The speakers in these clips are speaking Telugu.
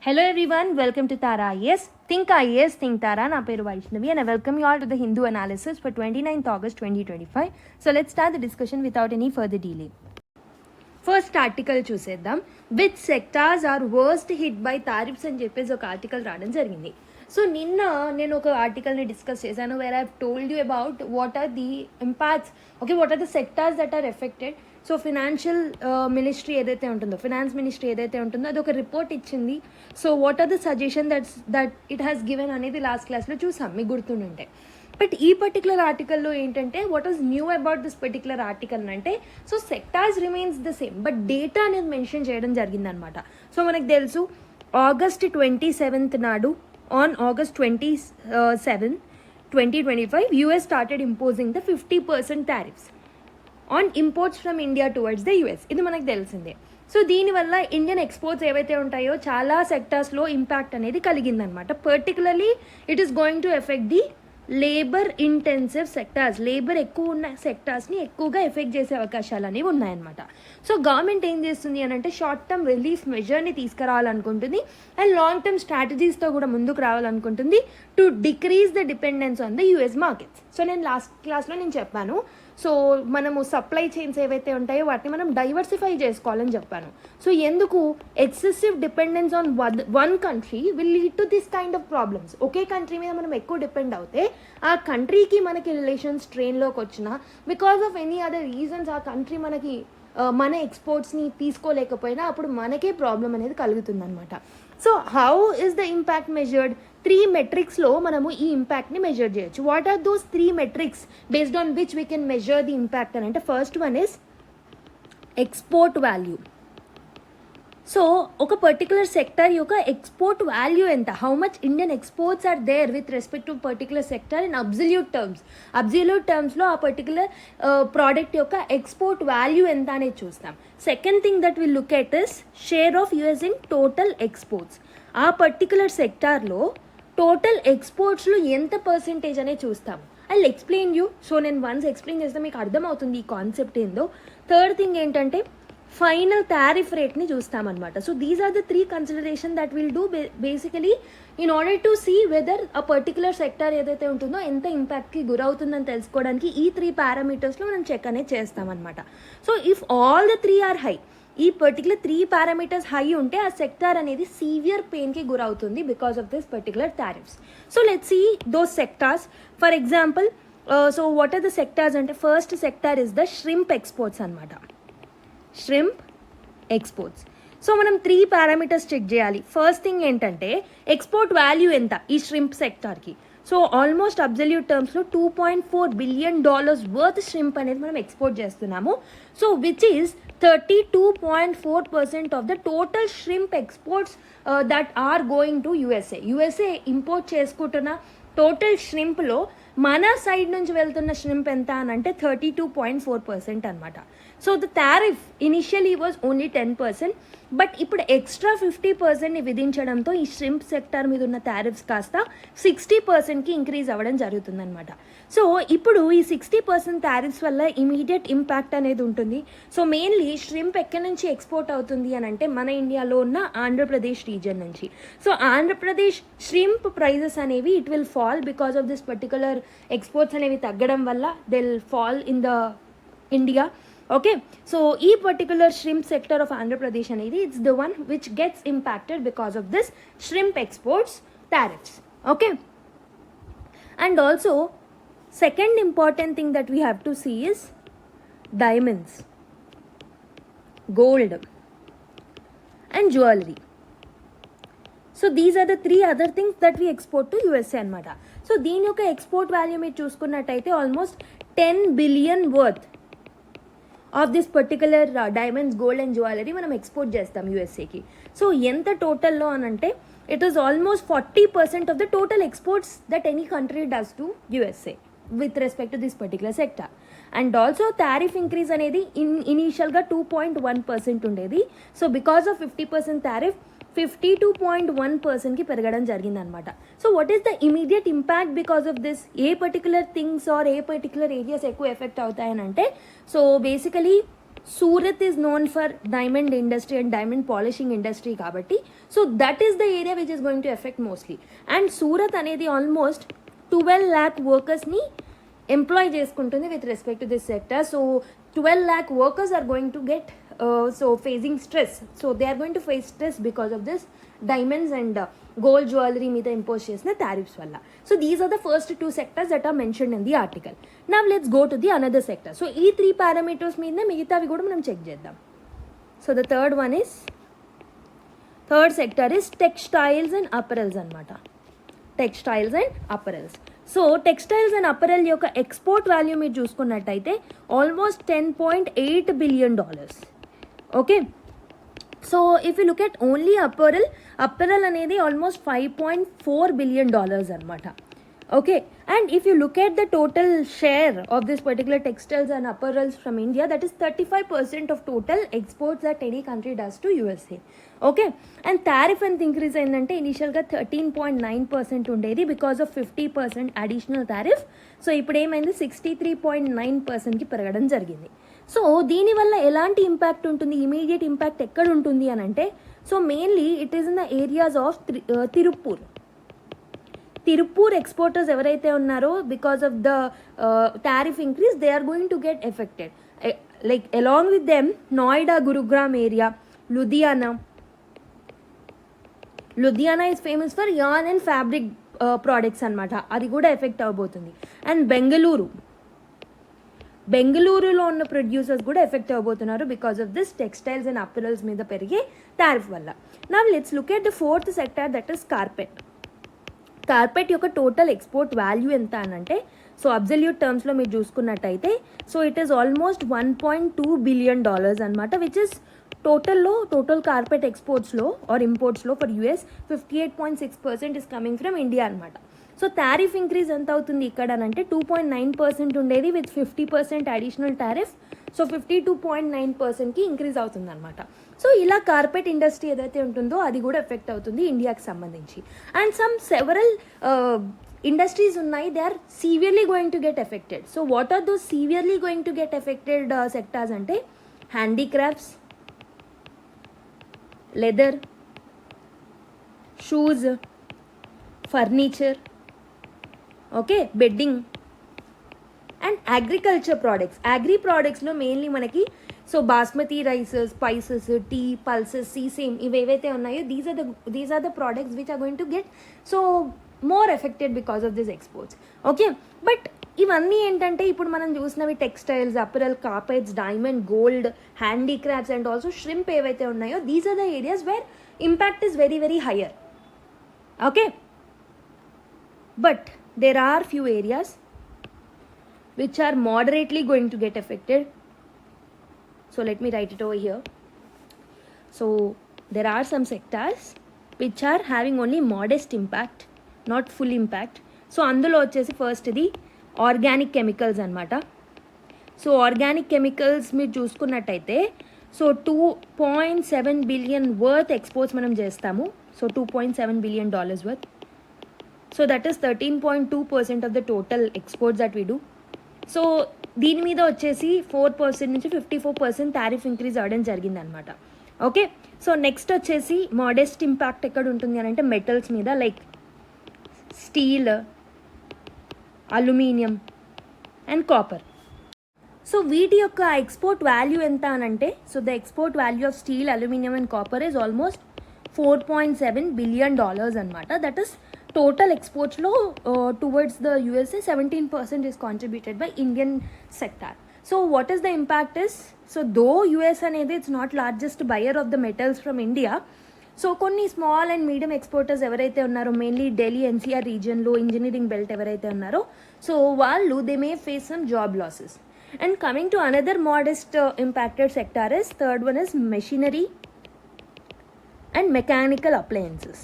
Hello everyone, welcome to Tara IAS. Think IAS, Think Tara. Na peru Vaishnavi and I welcome you all to the Hindu analysis for 29th August 2025. So let's start the discussion without any further delay. First article చూసేద్దాం. Which sectors are worst hit by tariffs అని చెప్పేసి ఒక ఆర్టికల్ రావడం జరిగింది. సో నిన్న నేను ఒక ఆర్టికల్ని డిస్కస్ చేశాను where I told you about what are the impacts, okay, what are the sectors that are affected. So financial ministry ఏదైతే ఉంటుందో, ఫినాన్స్ మినిస్ట్రీ ఏదైతే ఉంటుందో అది ఒక రిపోర్ట్ ఇచ్చింది. So what are the suggestion that it has given అనేది లాస్ట్ క్లాస్లో చూసాం, మీకు గుర్తుంటే. బట్ ఈ పర్టికులర్ ఆర్టికల్లో ఏంటంటే what was new about this particular article అంటే, so sectors remains the same but data అనేది మెన్షన్ చేయడం జరిగిందనమాట. సో మనకు తెలుసు ఆగస్ట్ 27th నాడు, on August 27, 2025, US started imposing the 50% tariffs on imports from India towards the US. ఇది మనకు తెలిసిందే. సో దీనివల్ల ఇండియన్ ఎక్స్పోర్ట్స్ ఏవైతే ఉంటాయో చాలా సెక్టార్స్లో ఇంపాక్ట్ అనేది కలిగిందనమాట. Particularly it is going to effect the labour intensive sectors. Labour ఎక్కువ ఉన్న సెక్టార్స్ని ఎక్కువగా ఎఫెక్ట్ చేసే అవకాశాలు అనేవి ఉన్నాయన్నమాట. సో గవర్నమెంట్ ఏం చేస్తుంది అని అంటే షార్ట్ టర్మ్ రిలీఫ్ మెజర్ని తీసుకురావాలనుకుంటుంది అండ్ లాంగ్ టర్మ్ స్ట్రాటజీస్తో కూడా ముందుకు రావాలనుకుంటుంది to decrease the dependence on the US markets. So నేను లాస్ట్ క్లాస్లో నేను చెప్పాను, సో మనము సప్లై చైన్స్ ఏవైతే ఉంటాయో వాటిని మనం డైవర్సిఫై చేసుకోవాలని చెప్పాను. సో ఎందుకు excessive dependence on one country will lead to this kind of problems. Okay country మీద మనం ఎక్కువ డిపెండ్ అవుతే ఆ కంట్రీకి మనకి రిలేషన్స్ ట్రైన్లోకి వచ్చినా because of any other reasons ఆ కంట్రీ మనకి మన ఎక్స్పోర్ట్స్ని తీసుకోలేకపోయినా అప్పుడు మనకే ప్రాబ్లం అనేది కలుగుతుందన్నమాట. So how is the impact measured? 3 మెట్రిక్స్లో మనము ఈ ఇంపాక్ట్ని మెజర్ చేయొచ్చు. What are those 3 metrics based on which we can measure the impact అని అంటే, first one is export value. So ఒక పర్టికులర్ సెక్టర్ యొక్క ఎక్స్పోర్ట్ వాల్యూ ఎంత, how much Indian exports are there with respect to particular sector in absolute terms. Absolute టర్మ్స్లో ఆ పర్టికులర్ ప్రోడక్ట్ యొక్క ఎక్స్పోర్ట్ వాల్యూ ఎంత అనేది చూస్తాం. Second thing that will look at is share of US in total exports. ఆ పర్టికులర్ సెక్టార్లో టోటల్ ఎక్స్పోర్ట్స్లో ఎంత పర్సెంటేజ్ అనేది చూస్తాం. I explain you. సో నేను వన్స్ ఎక్స్ప్లెయిన్ చేస్తే మీకు అర్థమవుతుంది ఈ కాన్సెప్ట్ ఏందో. థర్డ్ థింగ్ ఏంటంటే ఫైనల్ టారిఫ్ రేట్ని చూస్తామన్నమాట. So these are the 3 consideration that will do basically in order to see whether ఆ పర్టికులర్ సెక్టర్ ఏదైతే ఉంటుందో ఎంత ఇంపాక్ట్కి గురవుతుందని తెలుసుకోవడానికి ఈ 3 పారామీటర్స్లో మనం చెక్ అనేది చేస్తామన్నమాట. So if all the 3 are high, ఈ పర్టికులర్ 3 పారామీటర్స్ హై ఉంటే ఆ సెక్టార్ అనేది సీవియర్ పెయిన్కి గురవుతుంది because of this particular tariffs. So let's see those sectors. For example, so what are the sectors అంటే, first sector is the shrimp exports అనమాట. Shrimp exports. సో మనం 3 పారామీటర్స్ చెక్ చేయాలి. ఫస్ట్ థింగ్ ఏంటంటే ఎక్స్పోర్ట్ వాల్యూ ఎంత ఈ ష్రింప్ సెక్టార్కి. సో ఆల్మోస్ట్ అబ్జల్యూట్ టర్మ్స్లో $2.4 billion వర్త్ ష్రింప్ అనేది మనం ఎక్స్పోర్ట్ చేస్తున్నాము. So which is 32.4% of the total shrimp exports that are going to USA. USA import చేసుకుంటున్న టోటల్ ష్రింప్లో మన సైడ్ నుంచి వెళ్తున్న ష్రింప్ ఎంత అని అంటే 32.4% అనమాట. So the tariff initially was only 10%, but ఇప్పుడు ఎక్స్ట్రా 50%ని విధించడంతో ఈ ష్రింప్ సెక్టార్ మీద ఉన్న టారిఫ్స్ కాస్త 60%కి ఇంక్రీజ్ అవ్వడం జరుగుతుందన్నమాట. సో ఇప్పుడు ఈ 60% టారిఫ్స్ వల్ల ఇమీడియట్ ఇంపాక్ట్ అనేది ఉంటుంది. సో మెయిన్లీ ష్రింప్ ఎక్కడి నుంచి ఎక్స్పోర్ట్ అవుతుంది అని అంటే మన ఇండియాలో ఉన్న ఆంధ్రప్రదేశ్ రీజన్ నుంచి. సో ఆంధ్రప్రదేశ్ ష్రింప్ ప్రైజెస్ అనేవి it will fall because of this particular exports అనేవి తగ్గడం వల్ల they will fall in the India. Okay, so ఈ particular shrimp sector of Andhra Pradesh అనేది it's the one which gets impacted because of this shrimp exports tariffs. Okay, and also second important thing that we have to see is diamonds, gold and jewellery. So these are the 3 other things that we export to USA అనమాట. సో దీని యొక్క ఎక్స్పోర్ట్ వాల్యూ మీరు చూసుకున్నట్టయితే almost 10 billion worth of this particular diamonds, gold and jewellery మనం ఎక్స్పోర్ట్ చేస్తాం యూఎస్ఏకి. సో ఎంత టోటల్లో అని అంటే it is almost 40% of the total exports that any country does to USA with respect to this particular sector. And also tariff increase అనేది ఇనీషియల్గా 2.1% ఉండేది. సో బికాస్ ఆఫ్ 50% టారిఫ్ 52.1%కి పెరగడం జరిగిందనమాట. So what is the immediate impact because of this? ఏ పర్టికులర్ థింగ్స్ ఆర్ ఏ పర్టికులర్ ఏరియాస్ ఎక్కువ ఎఫెక్ట్ అవుతాయని అంటే, so basically Surat is known for diamond industry and diamond polishing industry kabatti, so that is the area which is going to affect mostly. And Surat anedi almost 12 lakh workers ni employ చేసుకుంటుంది with respect to this sector. So 12 lakh workers are going to get facing stress. So they are going to face stress because of this diamonds and gold jewelry మీద impose చేసిన tariffs వల్ల. So these are the first two sectors that are mentioned in the article. Now let's go to the another sector. So ఈ 3 parameters మీదనే మిగతావి కూడా మనం చెక్ చేద్దాం. So the third sector is textiles and apparels అన్నమాట. Textiles and apparels. So textiles and apparel యొక్క ఎక్స్పోర్ట్ వాల్యూ మీరు చూసుకున్నట్టయితే almost $10.8 billion. Okay, so if you look at only apparel అనేది ఆల్మోస్ట్ $5.4 billion అనమాట. Okay, and if you look at the total share of this particular textiles and apparels from India, that is 35% of total exports that any country does to USA. Okay, and tariff ఎంత ఇంక్రీజ్ అయిందంటే ఇనిషియల్గా 13.9% ఉండేది because of 50% additional tariff. So ఇప్పుడు ఏమైంది 63.9%కి పెరగడం జరిగింది. సో దీనివల్ల ఎలాంటి ఇంపాక్ట్ ఉంటుంది, ఇమీడియట్ ఇంపాక్ట్ ఎక్కడ ఉంటుంది అని అంటే, so mainly it is in the areas of Tiruppur exporters ఎవరైతే ఉన్నారో because of the tariff increase they are going to get affected. Like along with them Noida, Gurugram area, Ludhiana is famous for yarn and fabric products అనమాట, అది కూడా ఎఫెక్ట్ అవబోతుంది. అండ్ బెంగళూరులో ఉన్న ప్రొడ్యూసర్స్ కూడా ఎఫెక్ట్ అవబోతున్నారు because of this textiles and apparels మీద పెరిగే టారిఫ్ వల్ల. Now let's look at the fourth sector, that is carpet యొక్క టోటల్ ఎక్స్పోర్ట్ వాల్యూ ఎంత అనంటే, సో అబ్జల్యూట్ టర్మ్స్లో మీరు చూసుకున్నట్టయితే so it is almost $1.2 billion అనమాట, విచ్ ఇస్ టోటల్ కార్పెట్ ఎక్స్పోర్ట్స్లో ఆర్ ఇంపోర్ట్స్లో for US 58.6% is coming from India అనమాట. సో టారిఫ్ ఇంక్రీజ్ ఎంత అవుతుంది ఇక్కడ అంటే 2.9% ఉండేది with 50% additional tariff, so 52.9%కి increase అవుతుంది అనమాట. సో ఇలా కార్పెట్ ఇండస్ట్రీ ఏదైతే ఉంటుందో అది కూడా ఎఫెక్ట్ అవుతుంది ఇండియాకి సంబంధించి. అండ్ సెవరల్ ఇండస్ట్రీస్ ఉన్నాయి, they are severely going to get affected. So what are those severely going to get affected sectors అంటే handicrafts, leather, shoes, furniture, okay, bedding and agriculture products. Agri products లో మెయిన్లీ మనకి so basmati rice, spices, tea, pulses, sesame ఇవేవైతే ఉన్నాయో these are the products which are going to get so more affected because of this exports. Okay, but ఇవన్నీ ఏంటంటే ఇప్పుడు మనం చూసినవి textiles, apparel, carpets, diamond, gold, handicrafts and also shrimp ఏవైతే ఉన్నాయో these are the areas where impact is very very higher. Okay, but there are few areas which are moderately going to get affected. So let me write it over here. So there are some sectors which are having only modest impact, not full impact. So అందులో వచ్చేసి ఫస్ట్ ఇది ఆర్గానిక్ కెమికల్స్ అనమాట. సో ఆర్గానిక్ కెమికల్స్ మీరు చూసుకున్నట్టయితే సో $2.7 billion వర్త్ ఎక్స్పోర్ట్స్ మనం చేస్తాము. So $2.7 billion worth. So that is 13.2% of the total exports that we do. So దీని మీద వచ్చేసి 4% నుంచి 54% టారిఫ్ ఇంక్రీజ్ అవ్వడం జరిగింది అనమాట. ఓకే, సో నెక్స్ట్ వచ్చేసి మోడెస్ట్ ఇంపాక్ట్ ఎక్కడ ఉంటుంది అని అంటే మెటల్స్ మీద, like steel, aluminium and copper. So వీటి యొక్క ఎక్స్పోర్ట్ వాల్యూ ఎంత అని అంటే, so the export value of steel, aluminium and copper is almost $4.7 billion అనమాట. That is total exports low towards the USA 17% is contributed by Indian sector. So what is the impact is, so though US anedi it's not largest buyer of the metals from India, so konni small and medium exporters evaraithe unnaro mainly Delhi NCR region lo engineering belt evaraithe unnaro, so vallu they may face some job losses. And coming to another modest impacted sector is third one is machinery and mechanical appliances.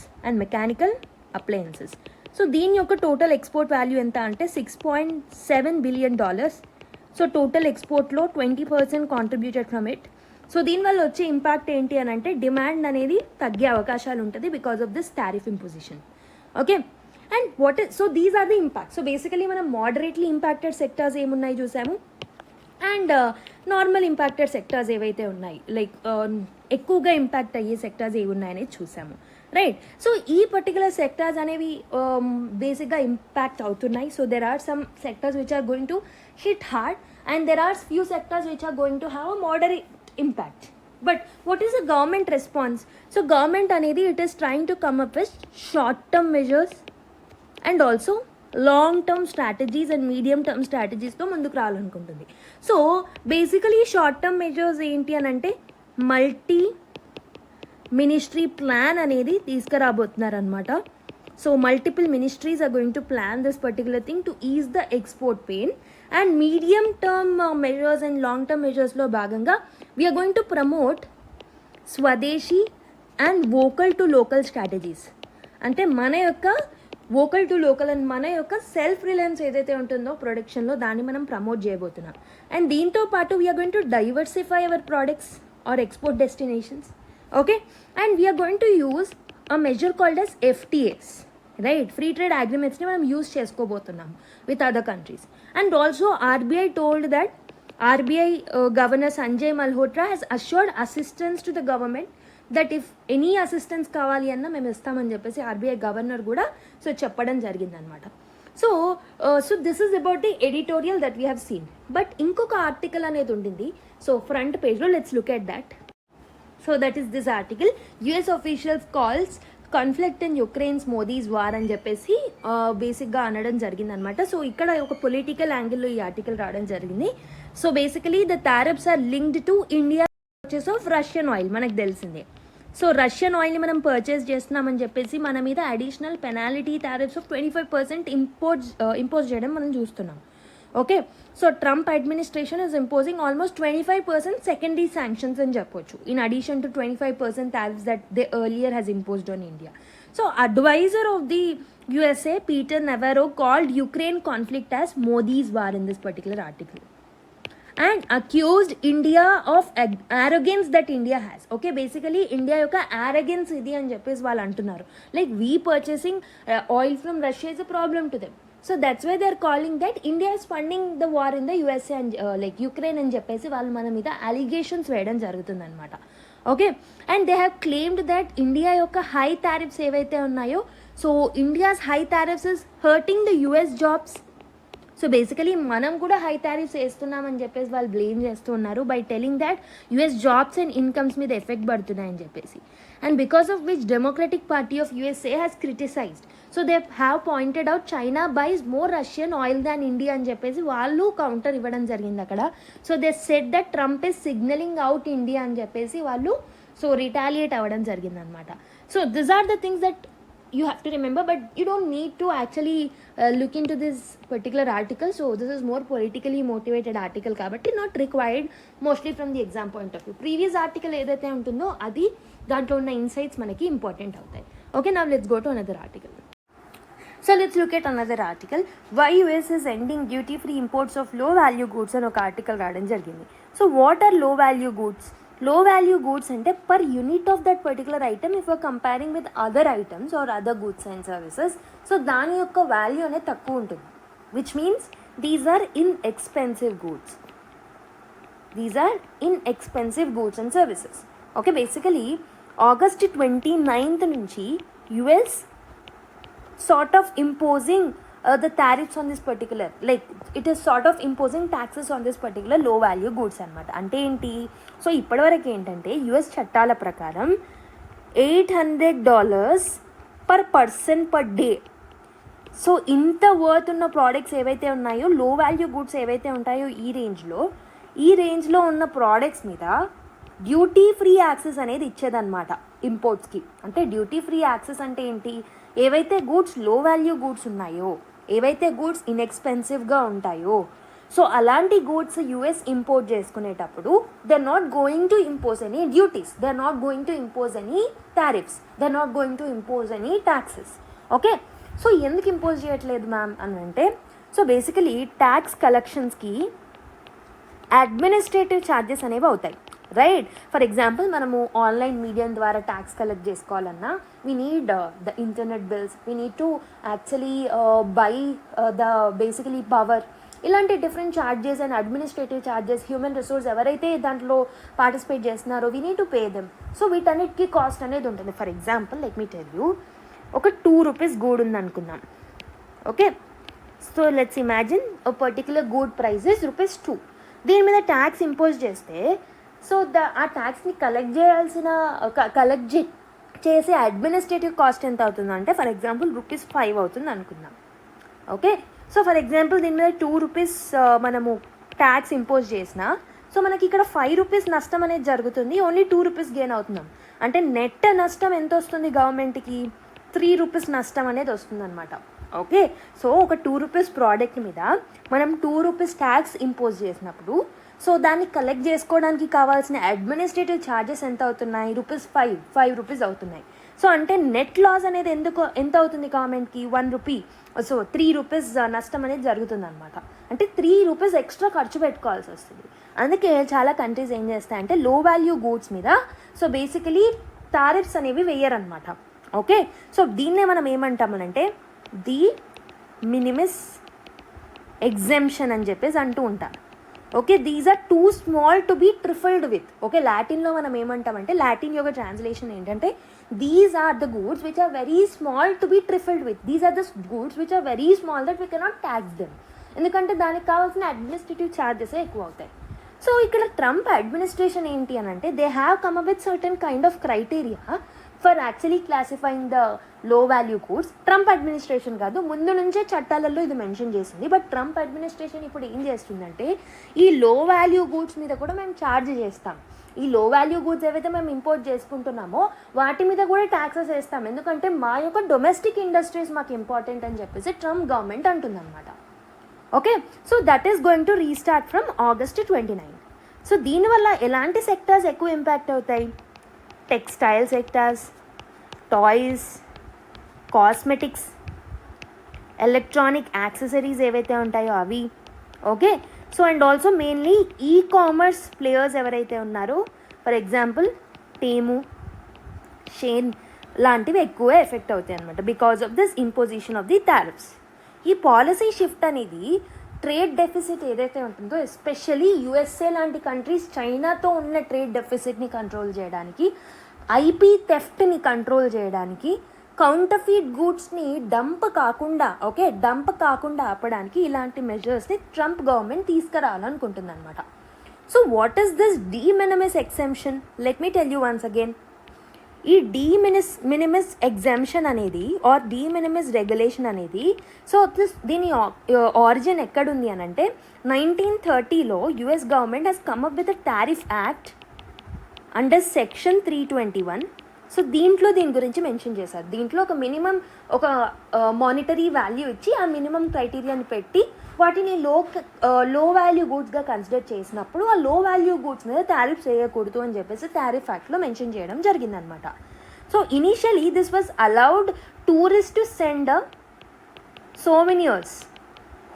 So దీని యొక్క టోటల్ ఎక్స్పోర్ట్ వాల్యూ ఎంత అంటే $6.7 billion. సో టోటల్ ఎక్స్పోర్ట్లో 20% కాంట్రిబ్యూటెడ్ ఫ్రమ్ ఇట్. సో దీనివల్ల వచ్చే ఇంపాక్ట్ ఏంటి అని అంటే డిమాండ్ అనేది తగ్గే అవకాశాలు ఉంటుంది because of this tariff imposition. Okay, and so these are the impact. So basically మనం మోడరేట్లీ ఇంపాక్టెడ్ సెక్టార్స్ ఏమున్నాయి చూసాము, అండ్ నార్మల్ ఇంపాక్టెడ్ సెక్టార్స్ ఏవైతే ఉన్నాయి, లైక్ ఎక్కువగా ఇంపాక్ట్ అయ్యే సెక్టార్స్ ఏవి ఉన్నాయనేది చూసాము, రైట్. సో ఈ పర్టికులర్ సెక్టార్స్ అనేవి బేసిక్గా ఇంపాక్ట్ అవుతున్నాయి. So there are some sectors which are going to hit hard and there are few sectors which are going to have a moderate impact. But what is the government response? So government అనేది it is trying to come up with short term measures and also long term strategies and medium term స్ట్రాటజీస్తో ముందుకు రావాలనుకుంటుంది. So basically short term measures ఏంటి అని అంటే మల్టీ మినిస్ట్రీ ప్లాన్ అనేది తీసుకురాబోతున్నారు అనమాట. So multiple ministries are going to plan this particular thing to ease the export pain. And medium term measures and long term మెజర్స్లో భాగంగా we are going to promote swadeshi and vocal to local strategies. అంటే మన యొక్క వోకల్ టు లోకల్ అండ్ మన యొక్క సెల్ఫ్ రిలయన్స్ ఏదైతే ఉంటుందో ప్రొడక్షన్లో దాన్ని మనం ప్రమోట్ చేయబోతున్నాం. అండ్ దీంతో పాటు we are going to diversify our products or export destinations. Okay, and we are going to use a measure called as FTAs, right, free trade అగ్రిమెంట్స్ని మనం యూజ్ చేసుకోబోతున్నాం with other countries. And also RBI told that RBI Governor Sanjay Malhotra has assured assistance to the government that if any assistance కావాలి అన్నా మేము ఇస్తామని చెప్పేసి RBI గవర్నర్ కూడా సో చెప్పడం జరిగిందనమాట. So this is about the editorial that we have seen. But ఇంకొక ఆర్టికల్ అనేది ఉండింది. సో ఫ్రంట్ పేజ్లో let's look at that. So that is this article, US officials calls conflict in Ukraine's Modi's war అని చెప్పేసి బేసిక్గా అనడం జరిగిందనమాట. సో ఇక్కడ ఒక పొలిటికల్ యాంగిల్లో ఈ ఆర్టికల్ రావడం జరిగింది. So basically the tariffs are linked to India purchase of Russian oil, మనకు తెలిసిందే. సో రష్యన్ ఆయిల్ని మనం పర్చేస్ చేస్తున్నామని చెప్పేసి మన మీద additional penalty tariffs of 25% impose చేయడం మనం చూస్తున్నాం. Okay, so Trump administration is imposing almost 25% secondary sanctions అని చెప్పొచ్చు, in addition to 25% tariffs that they earlier has imposed on India. So advisor of the USA, Peter Navarro, called Ukraine conflict as Modi's war in this particular article and accused India of arrogance that India has. Okay, basically India యొక్క arrogance ఇది అని చెప్పేసి వాళ్ళు అంటున్నారు. Like we purchasing oil from Russia is a problem to them. So that's why they are calling that India is funding the war in the USA and like Ukraine అని చెప్పేసి వాళ్ళు మన మీద allegations వేయడం జరుగుతుంది అనమాట. Okay, and they have claimed that India యొక్క హై టారిఫ్స్ ఏవైతే ఉన్నాయో, so India's high tariffs is hurting the US jobs. So basically మనం కూడా హై టారిఫ్స్ వేస్తున్నామని చెప్పేసి వాళ్ళు బ్లేమ్ చేస్తూ ఉన్నారు by telling that US jobs and incomes మీద ఎఫెక్ట్ పడుతున్నాయని చెప్పేసి. And because of which Democratic Party of USA has criticised. So they have pointed out China buys more Russian oil than India అని చెప్పేసి వాళ్ళు కౌంటర్ ఇవ్వడం జరిగింది అక్కడ. So they said that Trump is signalling out India అని చెప్పేసి వాళ్ళు సో రిటాలియేట్ అవ్వడం జరిగిందనమాట. So this are the things that you have to remember, but you don't need to actually look into this particular article. So this is more politically motivated article kabatti not required mostly from the exam point of view. Previous article edaithe untundo adi dantlo unna insights manaki important avutayi. Okay, now let's go to another article. So let's look at another article, why US is ending duty free imports of low value goods అని ఒక ఆర్టికల్ రావడం జరిగింది. So what are low value goods? Low value goods అంటే per unit of that particular item if you're comparing with other items or other goods and services, so దాని యొక్క వాల్యూ అనేది తక్కువ ఉంటుంది, which means these are inexpensive goods. These are inexpensive goods and services. Okay, basically August 29th నుంచి US sort of imposing the tariffs on this particular, like it is sort of imposing taxes on this particular low value goods అనమాట. అంటే ఏంటి? సో ఇప్పటివరకు ఏంటంటే US చట్టాల ప్రకారం $800 per person per day. So ఇంత వర్త్ ఉన్న ప్రోడక్ట్స్ ఏవైతే ఉన్నాయో, లో వాల్యూ గూడ్స్ ఏవైతే ఉంటాయో ఈ రేంజ్లో ఉన్న ప్రోడక్ట్స్ మీద డ్యూటీ ఫ్రీ యాక్సెస్ అనేది ఇచ్చేదన్నమాట ఇంపోర్ట్స్కి. అంటే డ్యూటీ ఫ్రీ యాక్సెస్ అంటే ఏంటి? ఏవైతే గూడ్స్ లో వాల్యూ గూడ్స్ ఉన్నాయో, ఏవైతే గూడ్స్ ఇన్ఎక్స్పెన్సివ్గా ఉంటాయో, సో అలాంటి గూడ్స్ US ఇంపోర్ట్ చేసుకునేటప్పుడు they are not going to impose any duties, they are not going to impose any tariffs, they are not going to impose any taxes. Okay, so ఎందుకు ఇంపోజ్ చేయట్లేదు మ్యామ్ అని అంటే, సో బేసికలీ ట్యాక్స్ కలెక్షన్స్కి అడ్మినిస్ట్రేటివ్ ఛార్జెస్ అనేవి అవుతాయి, రైట్? ఫర్ ఎగ్జాంపుల్ మనము ఆన్లైన్ మీడియం ద్వారా ట్యాక్స్ కలెక్ట్ చేసుకోవాలన్నా we need the internet bills, we need to actually buy the basically power. ఇలాంటి different charges and administrative charges human resource ఎవరైతే దాంట్లో పార్టిసిపేట్ చేస్తున్నారో we need to pay them. So వీటన్నిటికీ కాస్ట్ అనేది ఉంటుంది. For example let me tell you, ఒక 2 రూపీస్ గూడ్ ఉంది అనుకుందాం. ఓకే, సో లెట్స్ ఇమాజిన్ ఒక పర్టికులర్ గూడ్ ప్రైస్ ఇస్ ₹2. దీని మీద ట్యాక్స్ ఇంపోజ్ చేస్తే సో ఆ ట్యాక్స్ని కలెక్ట్ చేసే అడ్మినిస్ట్రేటివ్ కాస్ట్ ఎంత అవుతుందంటే ఫర్ ఎగ్జాంపుల్ ₹5 అవుతుంది అనుకుందాం. ఓకే, సో ఫర్ ఎగ్జాంపుల్ దీని మీద 2 రూపీస్ మనము ట్యాక్స్ ఇంపోజ్ చేసినా సో మనకి ఇక్కడ 5 రూపీస్ నష్టం అనేది జరుగుతుంది, ఓన్లీ 2 రూపీస్ గెయిన్ అవుతున్నాం. అంటే నెట్ నష్టం ఎంత వస్తుంది గవర్నమెంట్కి? 3 రూపీస్ నష్టం అనేది వస్తుంది అనమాట. ఓకే, సో ఒక 2 రూపీస్ ప్రోడక్ట్ మీద మనం 2 రూపీస్ ట్యాక్స్ ఇంపోజ్ చేసినప్పుడు సో దాన్ని కలెక్ట్ చేసుకోవడానికి కావాల్సిన అడ్మినిస్ట్రేటివ్ ఛార్జెస్ ఎంత అవుతున్నాయి? ₹5 రూపీస్ అవుతున్నాయి. సో అంటే నెట్ లాస్ అనేది ఎంత అవుతుంది గవర్నమెంట్కి? 1 రూపీ. సో 3 రూపీస్ నష్టం అనేది జరుగుతుంది అనమాట. అంటే 3 రూపీస్ ఎక్స్ట్రా ఖర్చు పెట్టుకోవాల్సి వస్తుంది. అందుకే చాలా కంట్రీస్ ఏం చేస్తాయంటే లో వాల్యూ గూడ్స్ మీద సో బేసికలీ టారిఫ్స్ అనేవి వేయరనమాట. ఓకే, సో దీన్నే మనం ఏమంటామనంటే ది మినిమిస్ ఎగ్జెంప్షన్ అని చెప్పేసి అంటూ ఉంటారు. Okay, these are too small to be trifled with. Okay, లాటిన్లో మనం ఏమంటామంటే లాటిన్ యొక్క ట్రాన్స్లేషన్ ఏంటంటే these are the goods which are very small to be trifled with. These are the goods which are very small that we cannot tax them. ఎందుకంటే దానికి కావాల్సిన అడ్మినిస్ట్రేటివ్ ఛార్జెస్ ఎక్కువ అవుతాయి. సో ఇక్కడ ట్రంప్ అడ్మినిస్ట్రేషన్ ఏంటి అని అంటే they have come up with certain kind of criteria for actually classifying the low value goods. Trump administration కాదు, ముందు నుంచే చట్టాలలో ఇది మెన్షన్ చేసింది. బట్ ట్రంప్ అడ్మినిస్ట్రేషన్ ఇప్పుడు ఏం చేస్తుందంటే ఈ లో వాల్యూ గూడ్స్ మీద కూడా మేము ఛార్జ్ చేస్తాం. ఈ లో వాల్యూ గూడ్స్ ఏవైతే మేము ఇంపోర్ట్ చేసుకుంటున్నామో వాటి మీద కూడా ట్యాక్సెస్ వేస్తాం, ఎందుకంటే మా యొక్క డొమెస్టిక్ ఇండస్ట్రీస్ మాకు ఇంపార్టెంట్ అని చెప్పేసి ట్రంప్ గవర్నమెంట్ అంటుందన్నమాట. Okay, so that is going to restart from August 29. So దీనివల్ల ఎలాంటి సెక్టార్స్ ఎక్కువ ఇంపాక్ట్ అవుతాయి? Textile sectors, toys, cosmetics, electronic accessories ఏవైతే ఉంటాయో అవి. Okay, so and also mainly ఈ కామర్స్ ప్లేయర్స్ ఎవరైతే ఉన్నారో ఫర్ ఎగ్జాంపుల్ టేము, షేన్ లాంటివి ఎక్కువ ఎఫెక్ట్ అవుతాయి అనమాట because of this imposition of the tariffs. ఈ పాలసీ షిఫ్ట్ అనేది ట్రేడ్ డెఫిసిట్ ఏదైతే ఉంటుందో ఎస్పెషలీ USA లాంటి కంట్రీస్ చైనాతో ఉన్న ట్రేడ్ డెఫిసిట్ని కంట్రోల్ చేయడానికి, IP థెఫ్ట్ని కంట్రోల్ చేయడానికి, కౌంటర్ఫీట్ గూడ్స్ని డంప్ కాకుండా ఆపడానికి ఇలాంటి మెజర్స్ని ట్రంప్ గవర్నమెంట్ తీసుకురావాలనుకుంటుంది అనమాట. So what is this de minimis exemption? Let me tell you once again. ఈ మినిమిస్ ఎగ్జామ్షన్ అనేది ఆర్ డి మినిమిస్ రెగ్యులేషన్ అనేది సో దీని ఆరిజిన్ ఎక్కడుంది అని అంటే 1930లో US government has come up with a tariff act under section 321. So దీంట్లో దీని గురించి మెన్షన్ చేశారు. దీంట్లో ఒక మినిమం ఒక మానిటరీ వాల్యూ ఇచ్చి ఆ మినిమం క్రైటీరియాని పెట్టి వాటిని లో వాల్యూ గూడ్స్గా కన్సిడర్ చేసినప్పుడు ఆ లో వాల్యూ గూడ్స్ మీద టారిఫ్స్ వేయకూడదు అని చెప్పేసి టారిఫ్ యాక్ట్లో మెన్షన్ చేయడం జరిగిందనమాట. So initially this was allowed tourist to send souvenirs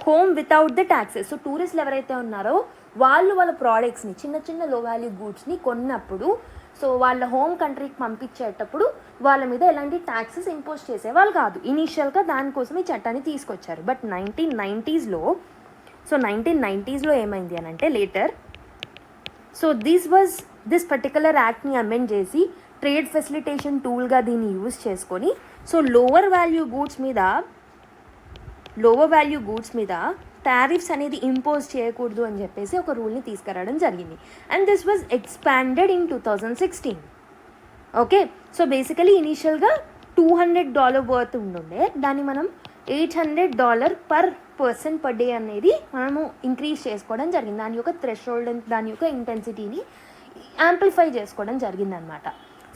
home without the taxes. So టూరిస్టులు ఎవరైతే ఉన్నారో వాళ్ళ ప్రోడక్ట్స్ని చిన్న లో వాల్యూ గూడ్స్ని కొన్నప్పుడు సో వాళ్ళ హోమ్ కంట్రీకి పంపించేటప్పుడు వాళ్ళ మీద ఎలాంటి ట్యాక్సెస్ ఇంపోజ్ చేసేవాళ్ళు కాదు. ఇనీషియల్గా దానికోసం ఈ చట్టాన్ని తీసుకొచ్చారు. బట్ 1990స్లో ఏమైంది అని అంటే లేటర్ సో దిస్ పర్టికులర్ యాక్ట్ని అమెండ్ చేసి ట్రేడ్ ఫెసిలిటేషన్ టూల్గా దీన్ని యూజ్ చేసుకొని సో లోవర్ వాల్యూ గూడ్స్ మీద టారిఫ్స్ అనేది ఇంపోజ్ చేయకూడదు అని చెప్పేసి ఒక రూల్ని తీసుకురావడం జరిగింది. And this was expanded in 2016. Okay, so basically ఇనీషియల్గా $200 వర్త్ ఉండే దాన్ని మనం $800 పర్ పర్సన్ పర్ డే అనేది మనము ఇంక్రీజ్ చేసుకోవడం జరిగింది. దాని యొక్క థ్రెషోల్డ్ దాని యొక్క ఇంటెన్సిటీని యాంప్లిఫై చేసుకోవడం జరిగిందనమాట.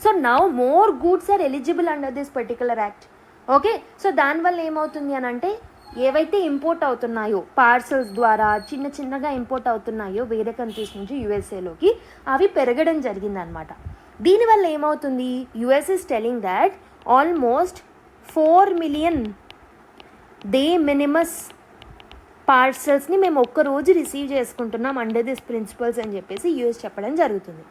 So now more goods are eligible under this particular act. Okay, so దానివల్ల ఏమవుతుంది అని అంటే ఏవైతే ఇంపోర్ట్ అవుతున్నాయో పార్సల్స్ ద్వారా చిన్నగా ఇంపోర్ట్ అవుతున్నాయో వేరే కంట్రీస్ నుంచి USAలోకి అవి పెరగడం జరిగిందనమాట. దీనివల్ల ఏమవుతుంది? US is telling that almost 4 million de minimis పార్సల్స్ని మేము ఒక్కరోజు రిసీవ్ చేసుకుంటున్నాం అండర్ దిస్ ప్రిన్సిపల్స్ అని చెప్పేసి US చెప్పడం జరుగుతుంది.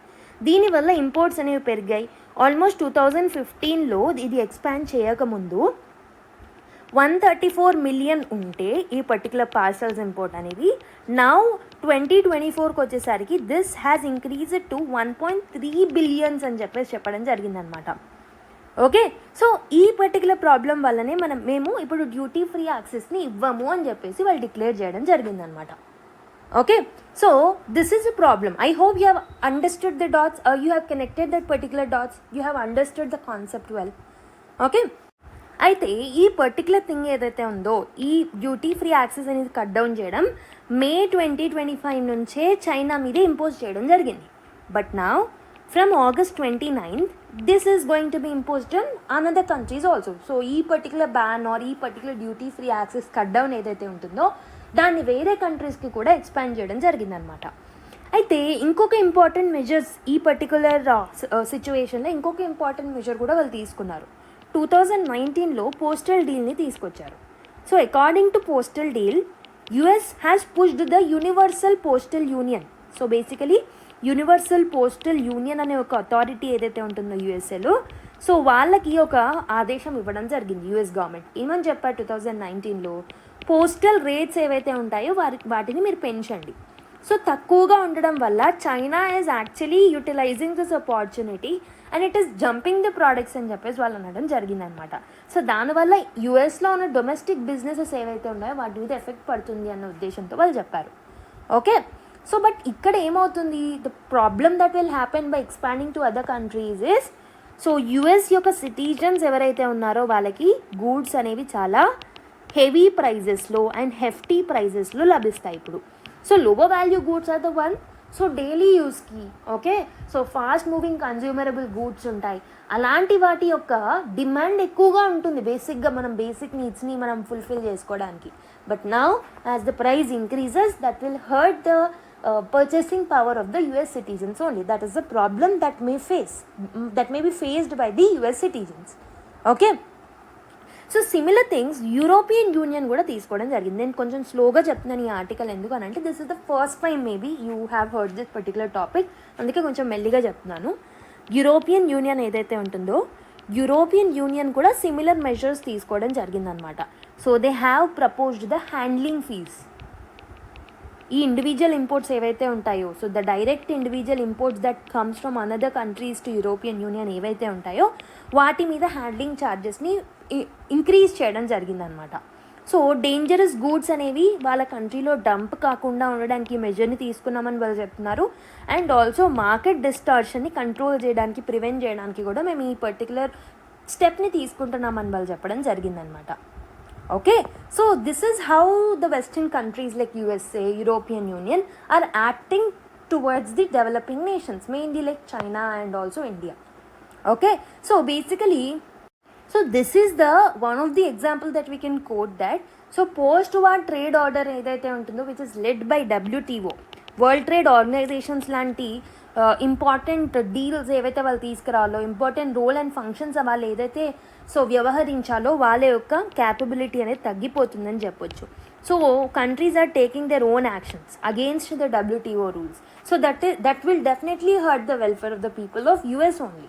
దీనివల్ల ఇంపోర్ట్స్ అనేవి పెరిగాయి. ఆల్మోస్ట్ 2015లో ఇది ఎక్స్పాండ్ చేయకముందు 134 మిలియన్ ఉంటే ఈ పర్టికులర్ పార్సల్స్ ఇంపోర్ట్ అనేది నౌ 2024కి వచ్చేసరికి this has increased to 1.3 billions అని చెప్పడం జరిగిందనమాట. ఓకే, సో ఈ పర్టికులర్ ప్రాబ్లం వల్లనే మేము ఇప్పుడు డ్యూటీ ఫ్రీ యాక్సెస్ని ఇవ్వము అని చెప్పేసి వాళ్ళు డిక్లేర్ చేయడం జరిగిందనమాట. Okay, so this is a problem. I hope you have understood the dots, you have connected that particular dots, you have understood the concept well. Okay, అయితే ఈ పర్టికులర్ థింగ్ ఏదైతే ఉందో, ఈ డ్యూటీ ఫ్రీ యాక్సెస్ అనేది కట్ డౌన్ చేయడం మే 2025 నుంచే చైనా మీదే ఇంపోజ్ చేయడం జరిగింది. But now from August 29th this is going to be imposed on another countries also. So ఈ పర్టికులర్ బ్యాన్ ఆర్ ఈ particular duty free access cut down ఏదైతే ఉంటుందో దాన్ని వేరే కంట్రీస్కి కూడా ఎక్స్పాండ్ చేయడం జరిగిందనమాట. అయితే ఇంకొక ఇంపార్టెంట్ మెజర్స్ ఈ పర్టికులర్ సిచ్యువేషన్లో ఇంకొక ఇంపార్టెంట్ మెజర్ కూడా వాళ్ళు తీసుకున్నారు. 2019లో పోస్టల్ డీల్ని తీసుకొచ్చారు. So according to postal deal US has pushed the universal postal union. So basically universal postal union అనే ఒక అథారిటీ ఏదైతే ఉంటుందో యూఎస్ఏలో, సో వాళ్ళకి ఒక ఆదేశం ఇవ్వడం జరిగింది యూఎస్ గవర్నమెంట్. ఏమని చెప్పారు 2019లో, పోస్టల్ రేట్స్ ఏవైతే ఉంటాయో వాటిని మీరు పెంచండి. సో తక్కువగా ఉండడం వల్ల China is actually utilising this opportunity and it is jumping the products అని చెప్పేసి వాళ్ళు అనడం జరిగిందనమాట. సో దానివల్ల యూఎస్లో ఉన్న డొమెస్టిక్ బిజినెసెస్ ఏవైతే ఉన్నాయో వాటి మీద ఎఫెక్ట్ పడుతుంది అన్న ఉద్దేశంతో వాళ్ళు చెప్పారు. ఓకే, సో బట్ ఇక్కడ ఏమవుతుంది, the problem that will happen by expanding to other countries is, so US యొక్క సిటిజన్స్ ఎవరైతే ఉన్నారో వాళ్ళకి గూడ్స్ అనేవి చాలా హెవీ ప్రైజెస్లో అండ్ హెఫ్టీ ప్రైజెస్లో లభిస్తాయి ఇప్పుడు. So lower value goods are the one, so daily యూస్కి, okay, so fast moving consumable goods ఉంటాయి. అలాంటి వాటి యొక్క డిమాండ్ ఎక్కువగా ఉంటుంది బేసిక్గా మనం బేసిక్ నీడ్స్ని మనం ఫుల్ఫిల్ చేసుకోవడానికి. But now as the price increases that will hurt the purchasing power of the US citizens only. That is the problem that may be faced by the US citizens. Okay, so similar things European Union కూడా తీసుకోవడం జరిగింది. నేను కొంచెం స్లోగా చెప్తున్నాను ఈ ఆర్టికల్ ఎందుకు అని అంటే this is the first time maybe you have heard this particular topic, అందుకే కొంచెం మెల్లిగా చెప్తున్నాను. యూరోపియన్ యూనియన్ ఏదైతే ఉంటుందో యూరోపియన్ యూనియన్ కూడా సిమిలర్ మెజర్స్ తీసుకోవడం జరిగిందనమాట. So they have proposed the handling fees. ఈ ఇండివిజువల్ ఇంపోర్ట్స్ ఏవైతే ఉంటాయో, so the direct individual imports that comes from another countries to European Union ఏవైతే ఉంటాయో వాటి మీద హ్యాండ్లింగ్ ఛార్జెస్ని ఇంక్రీజ్ చేయడం జరిగిందనమాట. సో డేంజరస్ గూడ్స్ అనేవి వాళ్ళ కంట్రీలో డంప్ కాకుండా ఉండడానికి ఈ మెజర్ని తీసుకున్నామని వాళ్ళు చెప్తున్నారు. అండ్ ఆల్సో మార్కెట్ డిస్టార్షన్ని కంట్రోల్ చేయడానికి, ప్రివెంట్ చేయడానికి కూడా మేము ఈ పర్టికులర్ స్టెప్ని తీసుకుంటున్నామని వాళ్ళు చెప్పడం జరిగిందనమాట. Okay, so this is how the Western countries like USA, European Union are acting towards the developing nations, mainly like China and also India. Okay, so basically, so this is the one of the example that we can quote that. So post-war trade order ఏదైతే ఉంటుందో which is led by WTO, World Trade Organizations లాంటి ఇంపార్టెంట్ డీల్స్ ఏవైతే వాళ్ళు తీసుకురావాలో, ఇంపార్టెంట్ రోల్ అండ్ ఫంక్షన్స్ వాళ్ళు ఏదైతే సో వ్యవహరించాలో వాళ్ళ యొక్క క్యాపబిలిటీ అనేది తగ్గిపోతుందని చెప్పొచ్చు. So countries are taking their own actions against the WTO rules. So that will definitely hurt the welfare of the people of US only.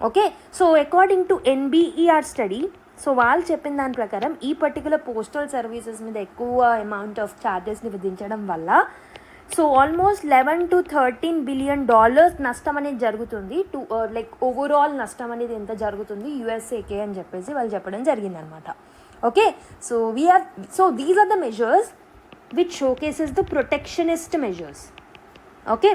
Okay, so according to NBER study, so వాళ్ళు చెప్పిన దాని ప్రకారం ఈ పర్టికులర్ పోస్టల్ సర్వీసెస్ మీద ఎక్కువ అమౌంట్ ఆఫ్ ఛార్జెస్ని విధించడం వల్ల సో ఆల్మోస్ట్ $11 to $13 billion నష్టం అనేది జరుగుతుంది. లైక్ ఓవరాల్ నష్టం అనేది ఎంత జరుగుతుంది యుఎస్ఏకే అని చెప్పేసి వాళ్ళు చెప్పడం జరిగిందనమాట. Okay, so these are the measures which showcases the protectionist measures. Okay,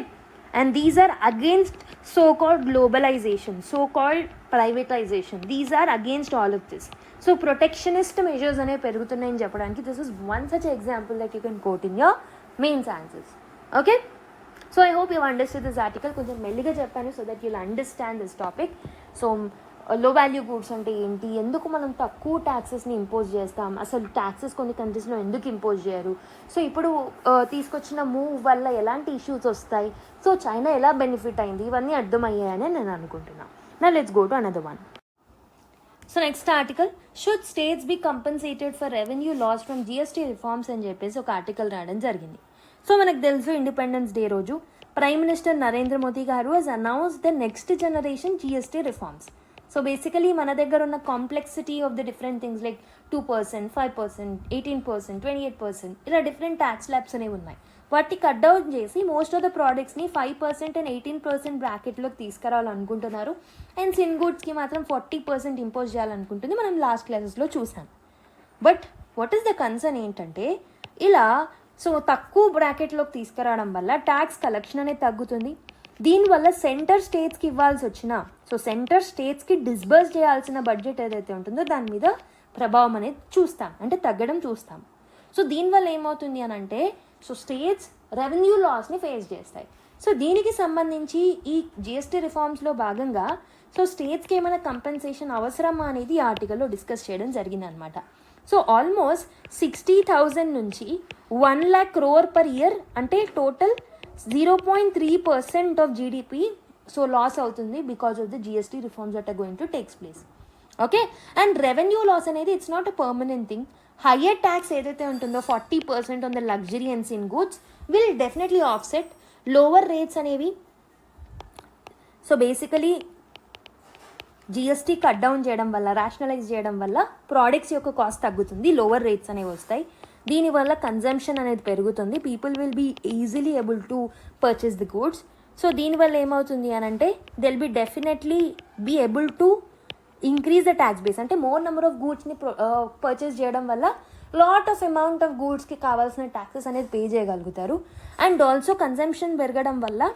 and these are against so called globalisation, so called privatisation. These are against all of this. So protectionist measures అనేవి పెరుగుతున్నాయని చెప్పడానికి this is one such example that you can quote in your mains answers. Okay, so I hope you understand this article. కొంచెం మెల్లిగా చెప్పాను so that you'll understand this topic. So లో వాల్యూ గూడ్స్ అంటే ఏంటి, ఎందుకు మనం తక్కువ ట్యాక్సెస్ని ఇంపోజ్ చేస్తాం, అసలు ట్యాక్సెస్ కొన్ని కంట్రీస్లో ఎందుకు ఇంపోజ్ చేయరు, సో ఇప్పుడు తీసుకొచ్చిన మూవ్ వల్ల ఎలాంటి ఇష్యూస్ వస్తాయి, సో చైనా ఎలా బెనిఫిట్ అయింది, ఇవన్నీ అర్థమయ్యాయని నేను అనుకుంటున్నాను. నా let's go to another one. So next article, should states be compensated for revenue loss from GST reforms అని చెప్పేసి ఒక ఆర్టికల్ రాయడం జరిగింది. సో మనకు తెలుసు ఇండిపెండెన్స్ డే రోజు Prime Minister Narendra Modi garu has announce the next generation GST reforms. So so basically మన దగ్గర ఉన్న complexity of the different things like 2%, 5%, 18%, 28% ఇలా డిఫరెంట్ ట్యాక్స్ స్లాబ్స్ అనేవి ఉన్నాయి. వాటిని కట్ డౌన్ చేసి మోస్ట్ ఆఫ్ ద ప్రోడక్ట్స్ని 5% అండ్ 18% బ్రాకెట్లోకి తీసుకురావాలనుకుంటున్నారు. అండ్ సిన్ గుడ్స్కి మాత్రం 40% ఇంపోజ్ చేయాలనుకుంటుంది. మనం లాస్ట్ క్లాసెస్లో చూసాం. But what is the concern ఏంటంటే ఇలా సో తక్కువ బ్రాకెట్లోకి తీసుకురావడం వల్ల ట్యాక్స్ కలెక్షన్ అనేది తగ్గుతుంది. దీనివల్ల సెంటర్ స్టేట్స్కి ఇవ్వాల్సి వచ్చిన సో సెంటర్ స్టేట్స్కి డిస్బర్స్ చేయాల్సిన బడ్జెట్ ఏదైతే ఉంటుందో దాని మీద ప్రభావం అనేది చూస్తాం, అంటే తగ్గడం చూస్తాం. సో దీనివల్ల ఏమవుతుంది అని అంటే సో స్టేట్స్ రెవెన్యూ లాస్ని ఫేస్ చేస్తాయి. సో దీనికి సంబంధించి ఈ జిఎస్టీ రిఫార్మ్స్లో భాగంగా సో స్టేట్స్కి ఏమైనా కంపెన్సేషన్ అవసరమా అనేది ఈ ఆర్టికల్లో డిస్కస్ చేయడం జరిగిందనమాట. సో ఆల్మోస్ట్ 60,000 నుంచి 1 lakh crore per year అంటే total 0.3% of GDP so loss అవుతుంది because of the GST reforms that are going to takes place. Okay, and revenue loss అనేది it's not a permanent thing. Higher tax ఏదైతే ఉంటుందో 40% on the luxury and in goods will definitely offset lower rates అనేవి. So basically GST cut down చేయడం వల్ల, రేషనలైజ్ చేయడం వల్ల ప్రోడక్ట్స్ యొక్క కాస్ట్ తగ్గుతుంది, లోవర్ రేట్స్ అనేవి వస్తాయి. దీనివల్ల కన్జంప్షన్ అనేది పెరుగుతుంది. People will be easily able to purchase the goods. So దీనివల్ల ఏమవుతుంది అని అంటే they'll be definitely be able to increase the tax base. అంటే మోర్ నెంబర్ ఆఫ్ గూడ్స్ని పర్చేస్ చేయడం వల్ల లాట్ ఆఫ్ అమౌంట్ ఆఫ్ గూడ్స్కి కావాల్సిన ట్యాక్సెస్ అనేది పే చేయగలుగుతారు. అండ్ ఆల్సో కన్జంప్షన్ పెరగడం వల్ల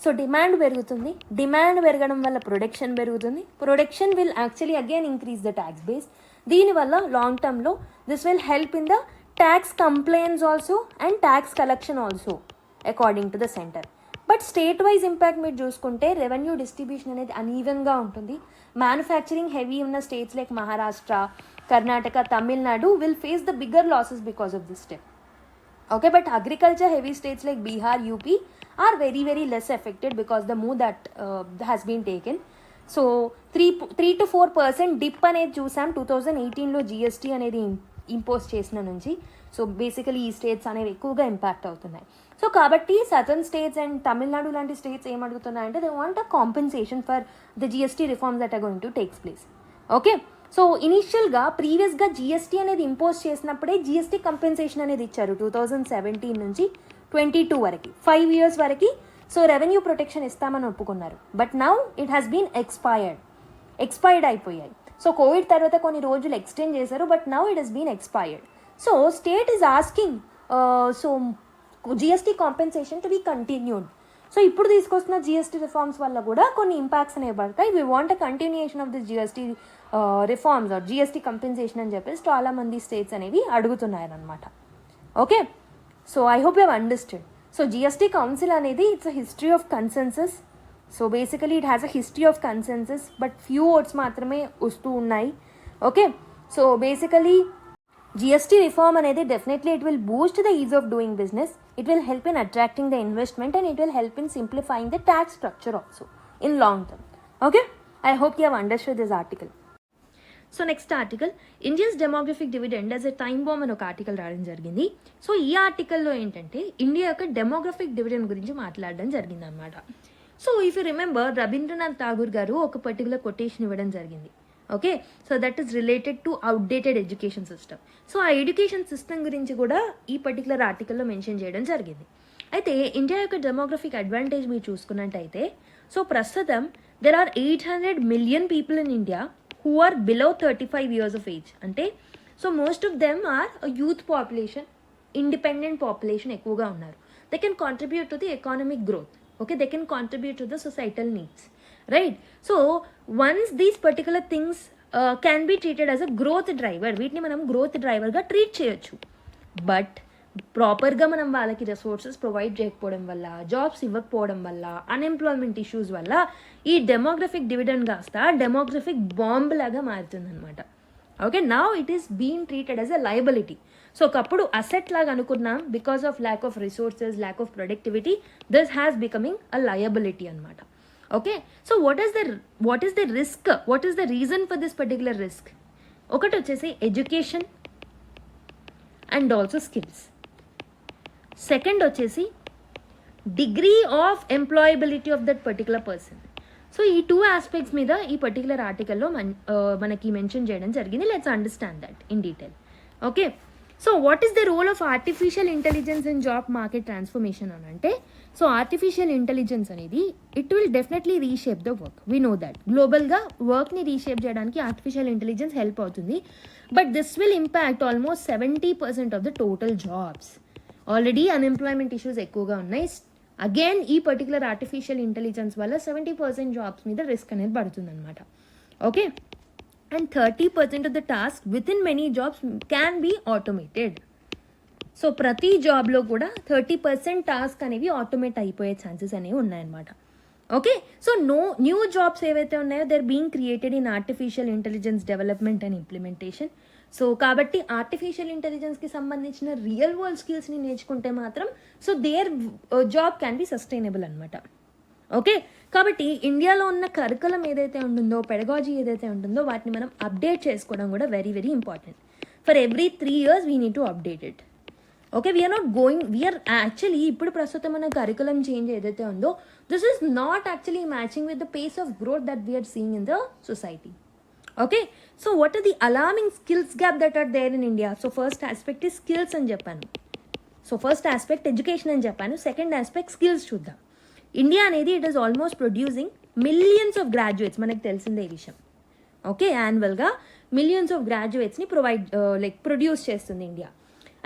సో డిమాండ్ పెరుగుతుంది. డిమాండ్ పెరగడం వల్ల ప్రొడక్షన్ పెరుగుతుంది. Production will actually again increase the tax base. దీనివల్ల లాంగ్ టర్మ్లో this will help in the tax complaints also and tax collection also according to the centre. But state wise impact మీరు చూసుకుంటే రెవెన్యూ డిస్ట్రిబ్యూషన్ అనేది అన్ఈవెన్గా ఉంటుంది. మ్యానుఫ్యాక్చరింగ్ హెవీ ఉన్న states like Maharashtra, Karnataka, Tamil Nadu will face the bigger losses because of this step. Okay, but agriculture heavy states like Bihar, UP are very, very less affected because the move that has been taken. So 3 to 4% dip అనేది చూసాం 2018లో జిఎస్టీ అనేది ఇంపోజ్ చేసిన నుంచి. సో బేసికలీ ఈ స్టేట్స్ అనేవి ఎక్కువగా ఇంపాక్ట్ అవుతున్నాయి. సో కాబట్టి సదర్న్ స్టేట్స్ అండ్ తమిళనాడు లాంటి స్టేట్స్ ఏమడుగుతున్నాయంటే they want a compensation for the GST reforms that are going to takes place. Okay, so ఇనీషియల్గా ప్రీవియస్గా జిఎస్టీ అనేది ఇంపోజ్ చేసినప్పుడే జిఎస్టీ కంపెన్సేషన్ అనేది ఇచ్చారు 2017 నుంచి 22 వరకు, 5 years వరకు. సో రెవెన్యూ ప్రొటెక్షన్ ఇస్తామని ఒప్పుకున్నారు. But now it has been expired అయిపోయాయి. సో కోవిడ్ తర్వాత కొన్ని రోజులు ఎక్స్టెండ్ చేశారు, but now it has been expired. So state is asking so GST compensation to be continued. So ఇప్పుడు తీసుకొస్తున్న జిఎస్టీ రిఫార్మ్స్ వల్ల కూడా కొన్ని ఇంపాక్ట్స్ అనేవి పడతాయి. We want a continuation of this GST reforms or GST compensation అని చెప్పేసి చాలామంది స్టేట్స్ అనేవి అడుగుతున్నారనమాట. Okay, so I hope you have understood. So GST council అనేది it's a history of consensus. So basically it has a history of consensus, but few votes మాత్రమే వస్తూ ఉన్నాయి. Okay, so basically GST reform అనేది definitely it will boost the ease of doing business, it will help in attracting the investment and it will help in simplifying the tax structure also in long term. Okay, I hope you have understood this article. So next article India's demographic dividend as a time bomb అని ఒక ఆర్టికల్ రాయడం జరిగింది. సో ఈ ఆర్టికల్లో ఏంటంటే ఇండియా యొక్క డెమోగ్రఫిక్ డివిడెండ్ గురించి మాట్లాడడం జరిగింది అనమాట. So if you remember Rabindranath Tagore garu ఒక పర్టికులర్ కొటేషన్ ఇవ్వడం జరిగింది. Okay, so that is related to outdated education system. So ఆ ఎడ్యుకేషన్ సిస్టమ్ గురించి కూడా ఈ పర్టికులర్ ఆర్టికల్లో మెన్షన్ చేయడం జరిగింది. అయితే ఇండియా యొక్క డెమోగ్రఫిక్ అడ్వాంటేజ్ మీరు చూసుకున్నట్టయితే సో ప్రస్తుతం there are 800 million people in India who are below 35 years of age. అంటే so most of them are youth population, independent population ఎక్కువగా ఉన్నారు. They can contribute to the economic growth. Okay, they can contribute to the societal needs, right? So once these particular things can be treated as a growth driver, వీటిని మనం గ్రోత్ డ్రైవర్గా ట్రీట్ చేయొచ్చు. బట్ ప్రాపర్గా మనం వాళ్ళకి రిసోర్సెస్ ప్రొవైడ్ చేయకపోవడం వల్ల, జాబ్స్ ఇవ్వకపోవడం వల్ల, అన్ఎంప్లాయ్మెంట్ ఇష్యూస్ వల్ల ఈ డెమోగ్రఫిక్ డివిడెండ్ కాస్త డెమోగ్రఫిక్ బాంబ్ లాగా మారుతుందన్నమాట. Okay, now it is being treated as a liability. So ఒకప్పుడు అసెట్ లాగా అనుకున్నాం, because of lack of resources, lack of productivity, this has becoming a liability అనమాట. Okay, so what is the risk, what is the reason for this particular risk? ఒకటి వచ్చేసి education and also skills. Second వచ్చేసి degree of employability of that particular person. So ఈ 2 ఆస్పెక్ట్స్ మీద ఈ పర్టికులర్ ఆర్టికల్లో మనకి మెన్షన్ చేయడం జరిగింది. Let's understand that in detail. Okay, so what is the role of artificial intelligence in job market transformation అని అంటే, సో ఆర్టిఫిషియల్ ఇంటెలిజెన్స్ అనేది it will definitely reshape the work. We know that గ్లోబల్గా వర్క్ని రీషేప్ చేయడానికి ఆర్టిఫిషియల్ ఇంటెలిజెన్స్ హెల్ప్ అవుతుంది. But this will impact almost 70% of the total jobs. Already unemployment issues ఎక్కువగా ఉన్నాయి. అగైన్ ఈ పర్టికులర్ ఆర్టిఫిషియల్ ఇంటెలిజెన్స్ వల్ల 70% జాబ్స్ మీద రిస్క్ అనేది పడుతుంది అనమాట. Okay, and 30% of the task within many jobs can be automated. So ప్రతి జాబ్లో కూడా 30% టాస్క్ అనేవి ఆటోమేట్ అయిపోయే ఛాన్సెస్ అనేవి ఉన్నాయన్నమాట. ఓకే, సో న్యూ జాబ్స్ ఏవైతే ఉన్నాయో they are being created in artificial intelligence development and implementation. So కాబట్టి ఆర్టిఫిషియల్ ఇంటెలిజెన్స్కి సంబంధించిన రియల్ వరల్డ్ స్కిల్స్ని నేర్చుకుంటే మాత్రం so their job can be sustainable అనమాట. ఓకే, కాబట్టి ఇండియాలో ఉన్న కరికులం ఏదైతే ఉంటుందో, పెడగాజీ ఏదైతే ఉంటుందో వాటిని మనం అప్డేట్ చేసుకోవడం కూడా very very important. For every 3 years we need to update it. Okay, we're actually ఇప్పుడు ప్రస్తుతం ఉన్న కరికులం చేంజ్ ఏదైతే ఉందో this is not actually matching with the pace of growth that we're seeing in the society. Okay, so what are the alarming skills gap that are there in India? So first aspect ఈ స్కిల్స్ అని చెప్పాను. సో ఫస్ట్ ఆస్పెక్ట్ ఎడ్యుకేషన్ అని చెప్పాను. సెకండ్ ఆస్పెక్ట్ స్కిల్స్ చూద్దాం. ఇండియా అనేది it is almost producing millions of graduates, మనకు తెలిసిందే ఈ విషయం. ఓకే, యాన్యువల్గా మిలియన్స్ ఆఫ్ గ్రాడ్యుయేట్స్ని ప్రొడ్యూస్ చేస్తుంది India.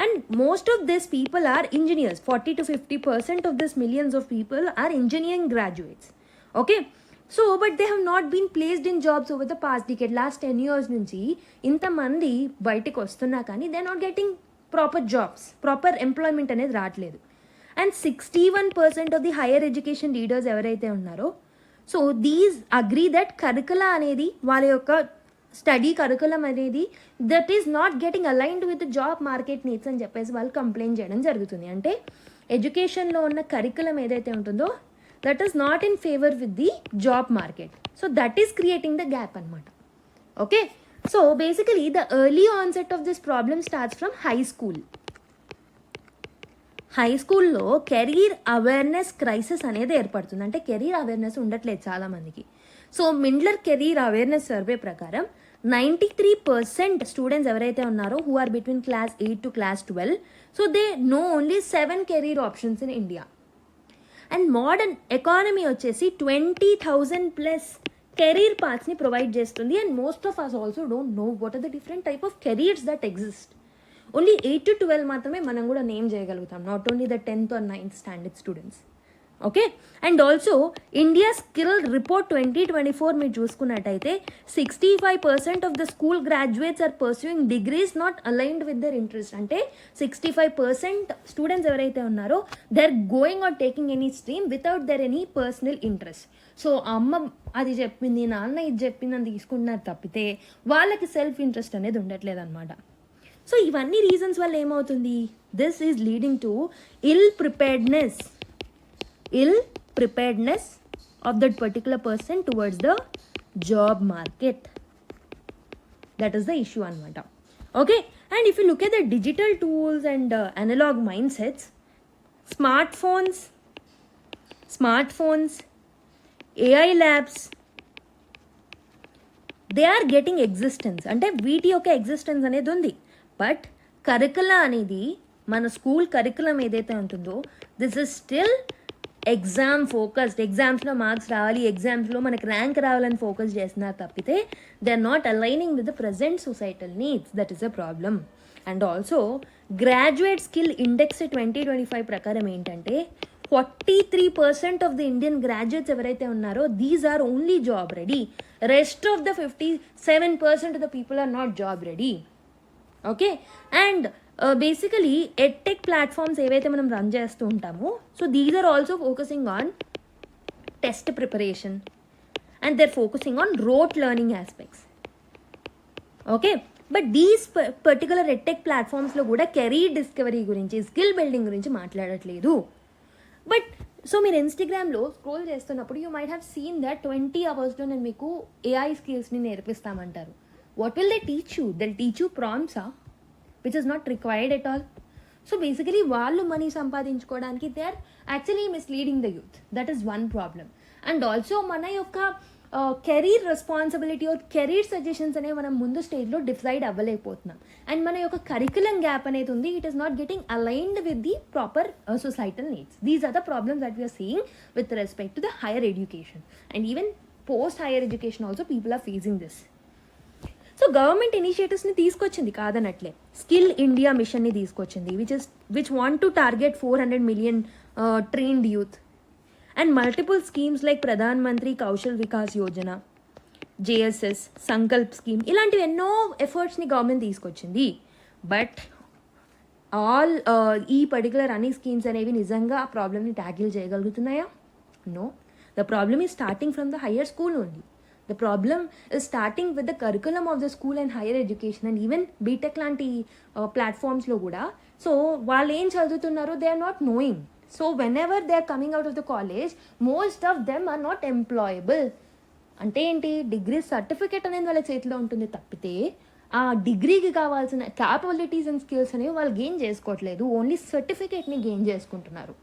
And most of this people are engineers. 40 to 50% of this millions of people are engineering graduates. Okay, so but they have not been placed in jobs over the past decade. Last 10 years నుంచి ఇంతమంది బయటికి వస్తున్నా కానీ they are not getting proper jobs, proper employment అనేది రావట్లేదు. And 61% of the higher education leaders ఎవరైతే ఉన్నారో సో దీస్ అగ్రీ దట్ కరికులా అనేది వాళ్ళ యొక్క స్టడీ కరికులం అనేది that is not getting aligned with job market needs అని చెప్పేసి వాళ్ళు కంప్లైంట్ చేయడం జరుగుతుంది. అంటే ఎడ్యుకేషన్లో ఉన్న కరికులం ఏదైతే ఉంటుందో that is not in favor with the job market. So that is creating the gap anamata. Okay, so basically the early onset of this problem starts from high school. High స్కూల్లో కెరీర్ అవేర్నెస్ క్రైసిస్ అనేది ఏర్పడుతుంది. అంటే కెరీర్ అవేర్నెస్ ఉండట్లేదు చాలామందికి. So Mindler career awareness survey ప్రకారం 93% స్టూడెంట్స్ ఎవరైతే ఉన్నారో who are between class 8 to class 12 so they know only 7 career options in India. And modern economy వచ్చేసి 20,000+ కెరీర్ పాత్స్ని ప్రొవైడ్ చేస్తుంది. And most of us also don't know what are the different type of careers that exist. Only 8 to 12 మాత్రమే మనం కూడా నేమ్ చేయగలుగుతాం, not only the 10th or 9th standard students. Okay, and also India skill report 2024 మీరు చూసుకున్నట్టయితే 65% of the school graduates are pursuing degrees not aligned with their interest. అంటే 65% స్టూడెంట్స్ ఎవరైతే ఉన్నారో they are going or taking any stream without their any personal interest. So అమ్మ అది చెప్పింది, నాన్న ఇది చెప్పింది అని తీసుకుంటున్నారు తప్పితే వాళ్ళకి సెల్ఫ్ ఇంట్రెస్ట్ అనేది ఉండట్లేదు అనమాట. సో ఇవన్నీ రీజన్స్ వల్ల ఏమవుతుంది, this is leading to ill preparedness of that particular person towards the job market. That is the issue anamata. Okay, and if you look at the digital tools and analog mindsets, smartphones, AI labs, they are getting existence. అంటే వీటి యొక్క ఎగ్జిస్టెన్స్ అనేది ఉంది. బట్ కరికులా అనేది మన స్కూల్ కరికులం ఏదైతే ఉంటుందో this is still exam focused. ఎగ్జామ్స్లో మార్క్స్ రావాలి, ఎగ్జామ్స్లో మనకి ర్యాంక్ రావాలని ఫోకస్ చేస్తున్నారు తప్పితే they are not aligning with the present societal needs. That is a problem. And also graduate skill index 2025 ప్రకారం ఏంటంటే 43% ఆఫ్ ద ఇండియన్ గ్రాడ్యుయేట్స్ ఎవరైతే ఉన్నారో these are only job ready. Rest of the 57% of the people are not job ready. Okay, and basically edtech platforms ఏవైతే మనం రన్ చేస్తూ ఉంటామో so these are also focusing on test preparation and they are focusing on rote learning aspects. Okay, but these particular edtech ప్లాట్ఫామ్స్లో కూడా కెరీర్ డిస్కవరీ గురించి, స్కిల్ బిల్డింగ్ గురించి మాట్లాడట్లేదు. బట్ సో మీరు ఇన్స్టాగ్రామ్లో స్క్రోల్ చేస్తున్నప్పుడు you might have seen that 20 hours నేను మీకు AI స్కిల్స్ని నేర్పిస్తామంటారు. What will they teach you? They'll teach you ప్రాంప్ట్సా which is not required at all. So basically వాళ్ళు మనీ సంపాదించుకోవడానికి they are actually misleading the youth. That is one problem. And also మన యొక్క career responsibility or career suggestions అనేవి మనం ముందు స్టేజ్లో డిసైడ్ అవ్వలేకపోతున్నాం. అండ్ మన యొక్క కరికులం గ్యాప్ అనేది ఉంది, it is not getting aligned with the proper societal needs. These are the problems that we're seeing with respect to the higher education. And even post higher education also people are facing this. So government ఇనిషియేటివ్స్ని తీసుకొచ్చింది కాదనట్లే. స్కిల్ ఇండియా మిషన్ని తీసుకొచ్చింది, which want to target 400 million trained youth. And multiple schemes like Pradhan Mantri Kaushal Vikas Yojana, JSS, Sankalp scheme, ఇలాంటివి ఎన్నో ఎఫర్ట్స్ని గవర్నమెంట్ తీసుకొచ్చింది. బట్ ఆల్ ఈ పర్టికులర్ అన్ని స్కీమ్స్ అనేవి నిజంగా ఆ ప్రాబ్లమ్ని ట్యాకిల్ చేయగలుగుతున్నాయా? No. The problem is starting from the higher school only. The problem is starting with the curriculum of the school and higher education and even BTech లాంటి ప్లాట్ఫామ్స్లో కూడా. సో వాళ్ళు ఏం చదువుతున్నారో they are not knowing. So whenever they are coming out of the college, most of them are not employable. అంటే ఏంటి, డిగ్రీ సర్టిఫికేట్ అనేది వాళ్ళ చేతిలో ఉంటుంది తప్పితే ఆ డిగ్రీకి కావాల్సిన క్యాపబిలిటీస్ అండ్ స్కిల్స్ అనేవి వాళ్ళు గెయిన్ చేసుకోవట్లేదు, ఓన్లీ సర్టిఫికేట్ని గెయిన్ చేసుకుంటున్నారు.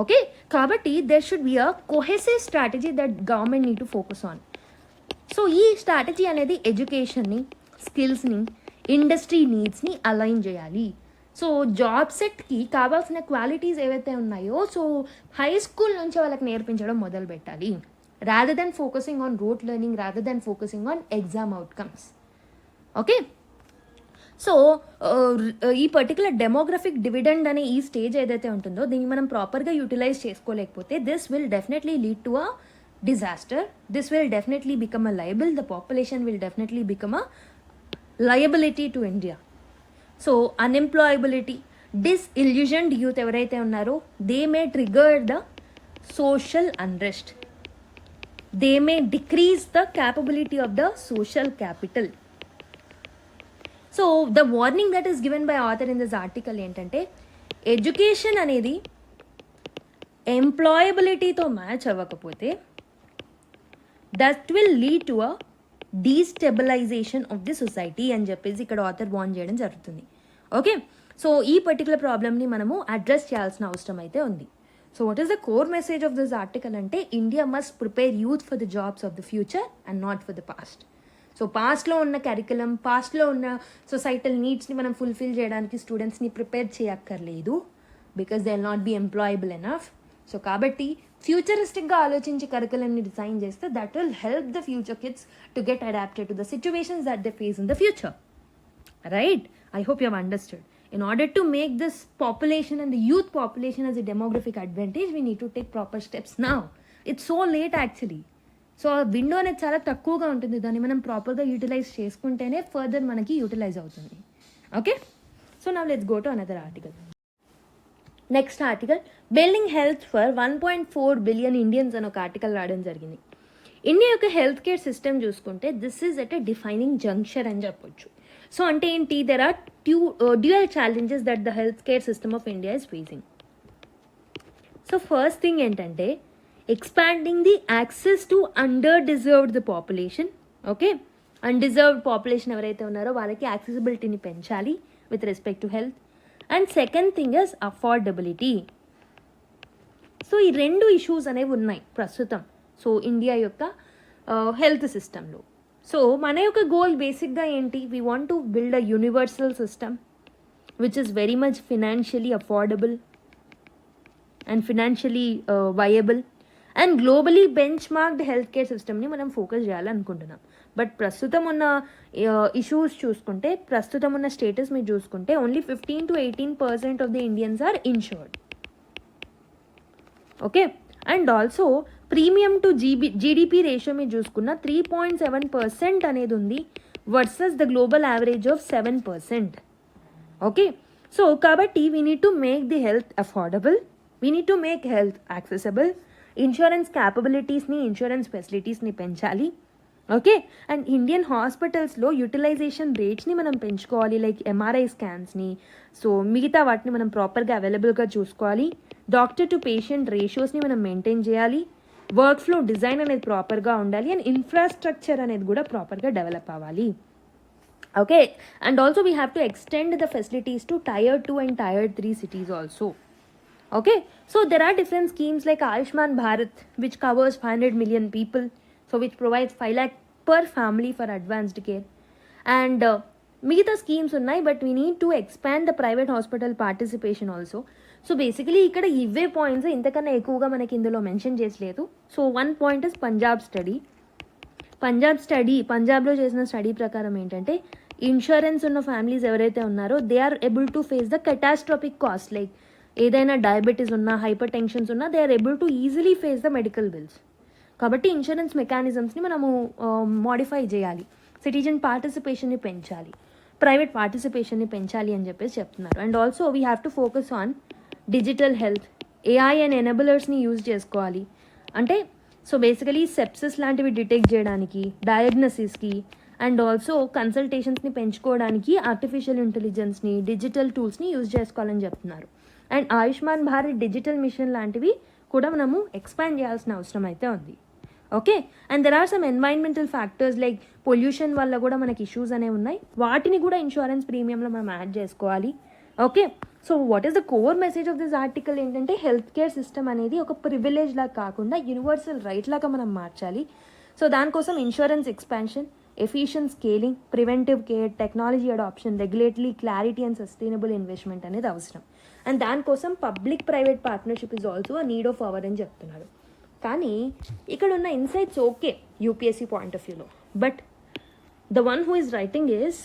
ఓకే, కాబట్టి there should be a cohesive strategy that government need to focus on. So ఈ స్ట్రాటజీ అనేది ఎడ్యుకేషన్ని, స్కిల్స్ని, ఇండస్ట్రీ నీడ్స్ని అలైన్ చేయాలి. సో జాబ్ సెట్కి కావాల్సిన క్వాలిటీస్ ఏవైతే ఉన్నాయో సో హై స్కూల్ నుంచి వాళ్ళకి నేర్పించడం మొదలు పెట్టాలి, rather than focusing on rote learning, rather than focusing on exam outcomes. Okay, so ఈ పర్టికులర్ డెమోగ్రఫిక్ డివిడెండ్ అనే ఈ స్టేజ్ ఏదైతే ఉంటుందో దీన్ని మనం ప్రాపర్గా యూటిలైజ్ చేసుకోలేకపోతే this will definitely lead to a disaster. This will definitely become a liable. The population will definitely become a liability to India. So unemployability, disillusioned youth ఎవరైతే ఉన్నారో they may trigger the social unrest, they may decrease the capability of the social capital. So the warning that is given by author in this article ఏంటంటే ఎడ్యుకేషన్ అనేది ఎంప్లాయబిలిటీతో మ్యాచ్ అవ్వకపోతే that will lead to a destabilisation of the society అని చెప్పేసి ఇక్కడ ఆథర్ వార్న్ చేయడం జరుగుతుంది. ఓకే, సో ఈ పర్టికులర్ ప్రాబ్లమ్ని మనము అడ్రస్ చేయాల్సిన అవసరం అయితే ఉంది. So what is the core message of this article అంటే India must prepare youth for the jobs of the future and not for the past. So పాస్ట్లో ఉన్న కరికులం, పాస్ట్లో ఉన్న సొసైటల్ నీడ్స్ని మనం ఫుల్ఫిల్ చేయడానికి స్టూడెంట్స్ని ప్రిపేర్ చేయక్కర్లేదు, because they will not be employable enough. So కాబట్టి ఫ్యూచరిస్టిక్గా ఆలోచించి కరికులంని డిజైన్ చేస్తే that will help the future kids to get adapted to the situations that they face in the future. Right? I hope you have understood. In order to make this population and the youth population as a demographic advantage, we need to take proper steps now. It's so late actually. So ఆ విండో అనేది చాలా తక్కువగా ఉంటుంది, దాన్ని మనం ప్రాపర్గా యూటిలైజ్ చేసుకుంటేనే ఫర్దర్ మనకి యూటిలైజ్ అవుతుంది. Okay, so now let's go to another article. Next article, building health for 1.4 billion Indians అని ఒక ఆర్టికల్ రాయడం జరిగింది. ఇండియా యొక్క హెల్త్ కేర్ సిస్టమ్ చూసుకుంటే this is at a defining junction అని చెప్పొచ్చు. సో అంటే ఏంటి, there are dual challenges that the health care system of India is facing. So first thing ఏంటంటే expanding the access to under-deserved the population. Okay, undeserved population ఎవరైతే ఉన్నారో వాళ్ళకి యాక్సెసిబిలిటీని పెంచాలి with respect to health. And second thing is affordability. So ఈ రెండు ఇష్యూస్ అనేవి ఉన్నాయి ప్రస్తుతం సో ఇండియా యొక్క హెల్త్ సిస్టంలో. సో మన యొక్క గోల్ బేసిక్గా ఏంటి, we want to build a universal system which is very much financially affordable and financially viable and globally bench marked health care సిస్టమ్ని మనం ఫోకస్ చేయాలనుకుంటున్నాం. బట్ ప్రస్తుతం ఉన్న ఇష్యూస్ చూసుకుంటే, ప్రస్తుతం ఉన్న స్టేటస్ మీరు చూసుకుంటే only 15 to 18% of the Indians are insured. Okay, and also premium to GDP ratio మీరు చూసుకున్న 3.7% అనేది ఉంది versus the global average of 7%. Okay, so కాబట్టి we need to make the health affordable, we need to make health accessible, insurance క్యాపబిలిటీస్ని, ఇన్సూరెన్స్ ఫెసిలిటీస్ని పెంచాలి. ఓకే, అండ్ ఇండియన్ హాస్పిటల్స్లో యూటిలైజేషన్ రేట్స్ని మనం పెంచుకోవాలి, లైక్ ఎంఆర్ఐ స్కాన్స్ని. సో మిగతా వాటిని మనం ప్రాపర్గా అవైలబుల్గా చూసుకోవాలి. డాక్టర్ టు పేషెంట్ రేషియోస్ని మనం మెయింటైన్ చేయాలి. వర్క్ ఫ్లో డిజైన్ అనేది ప్రాపర్గా ఉండాలి అండ్ ఇన్ఫ్రాస్ట్రక్చర్ అనేది కూడా ప్రాపర్గా డెవలప్ అవ్వాలి. Okay, and also we have to extend the facilities to Tier 2 and Tier 3 cities also. Okay, so there are different schemes like Ayushman Bharat, which covers 500 million people, so which provides 5 lakh per family for advanced care. And మిగతా స్కీమ్స్ ఉన్నాయి, but we need to expand the private hospital participation also. So basically ఇక్కడ ఇవే పాయింట్స్, ఇంతకన్నా ఎక్కువగా మనకి ఇందులో మెన్షన్ చేసలేదు. So one point is Punjab study. పంజాబ్లో చేసిన స్టడీ ప్రకారం ఏంటంటే, ఇన్సూరెన్స్ ఉన్న ఫ్యామిలీస్ ఎవరైతే ఉన్నారో they are able to face the catastrophic cost, like ఏదైనా డయాబెటీస్ ఉన్నా, హైపర్ టెన్షన్స్ ఉన్నా, they are able to easily face the medical bills. కాబట్టి ఇన్సూరెన్స్ మెకానిజమ్స్ని మనము మోడిఫై చేయాలి, సిటిజన్ పార్టిసిపేషన్ని పెంచాలి, ప్రైవేట్ పార్టిసిపేషన్ని పెంచాలి అని చెప్పేసి చెప్తున్నారు. And also we have to focus on digital health, AI and ఎనేబులర్స్ని యూజ్ చేసుకోవాలి. అంటే సో బేసికలీ సెప్సిస్ లాంటివి డిటెక్ట్ చేయడానికి, డయాగ్నోసిస్కి అండ్ ఆల్సో కన్సల్టేషన్స్ని పెంచుకోవడానికి ఆర్టిఫిషియల్ ఇంటెలిజెన్స్ని, డిజిటల్ టూల్స్ని యూజ్ చేసుకోవాలని చెప్తున్నారు. And Ayushman Bharat digital mission లాంటివి కూడా మనము ఎక్స్పాండ్ చేయాల్సిన అవసరం అయితే ఉంది. Okay, and there are some environmental factors like pollution వల్ల కూడా మనకి ఇష్యూస్ అనేవి ఉన్నాయి, వాటిని కూడా ఇన్సూరెన్స్ ప్రీమియంలో మనం యాడ్ చేసుకోవాలి. Okay, so what is the core message of this article ఏంటంటే, హెల్త్ కేర్ సిస్టమ్ అనేది ఒక ప్రివిలేజ్ లాగా కాకుండా యూనివర్సల్ రైట్ లాగా మనం మార్చాలి. సో దానికోసం insurance expansion, efficient scaling, preventive care, technology adoption, regulatory clarity and sustainable investment అనేది అవసరం. అండ్ దానికోసం public private partnership is also a need of hour అని చెప్తున్నారు. కానీ ఇక్కడ ఉన్న insights okay UPSC point of వ్యూలో, but the one who is writing is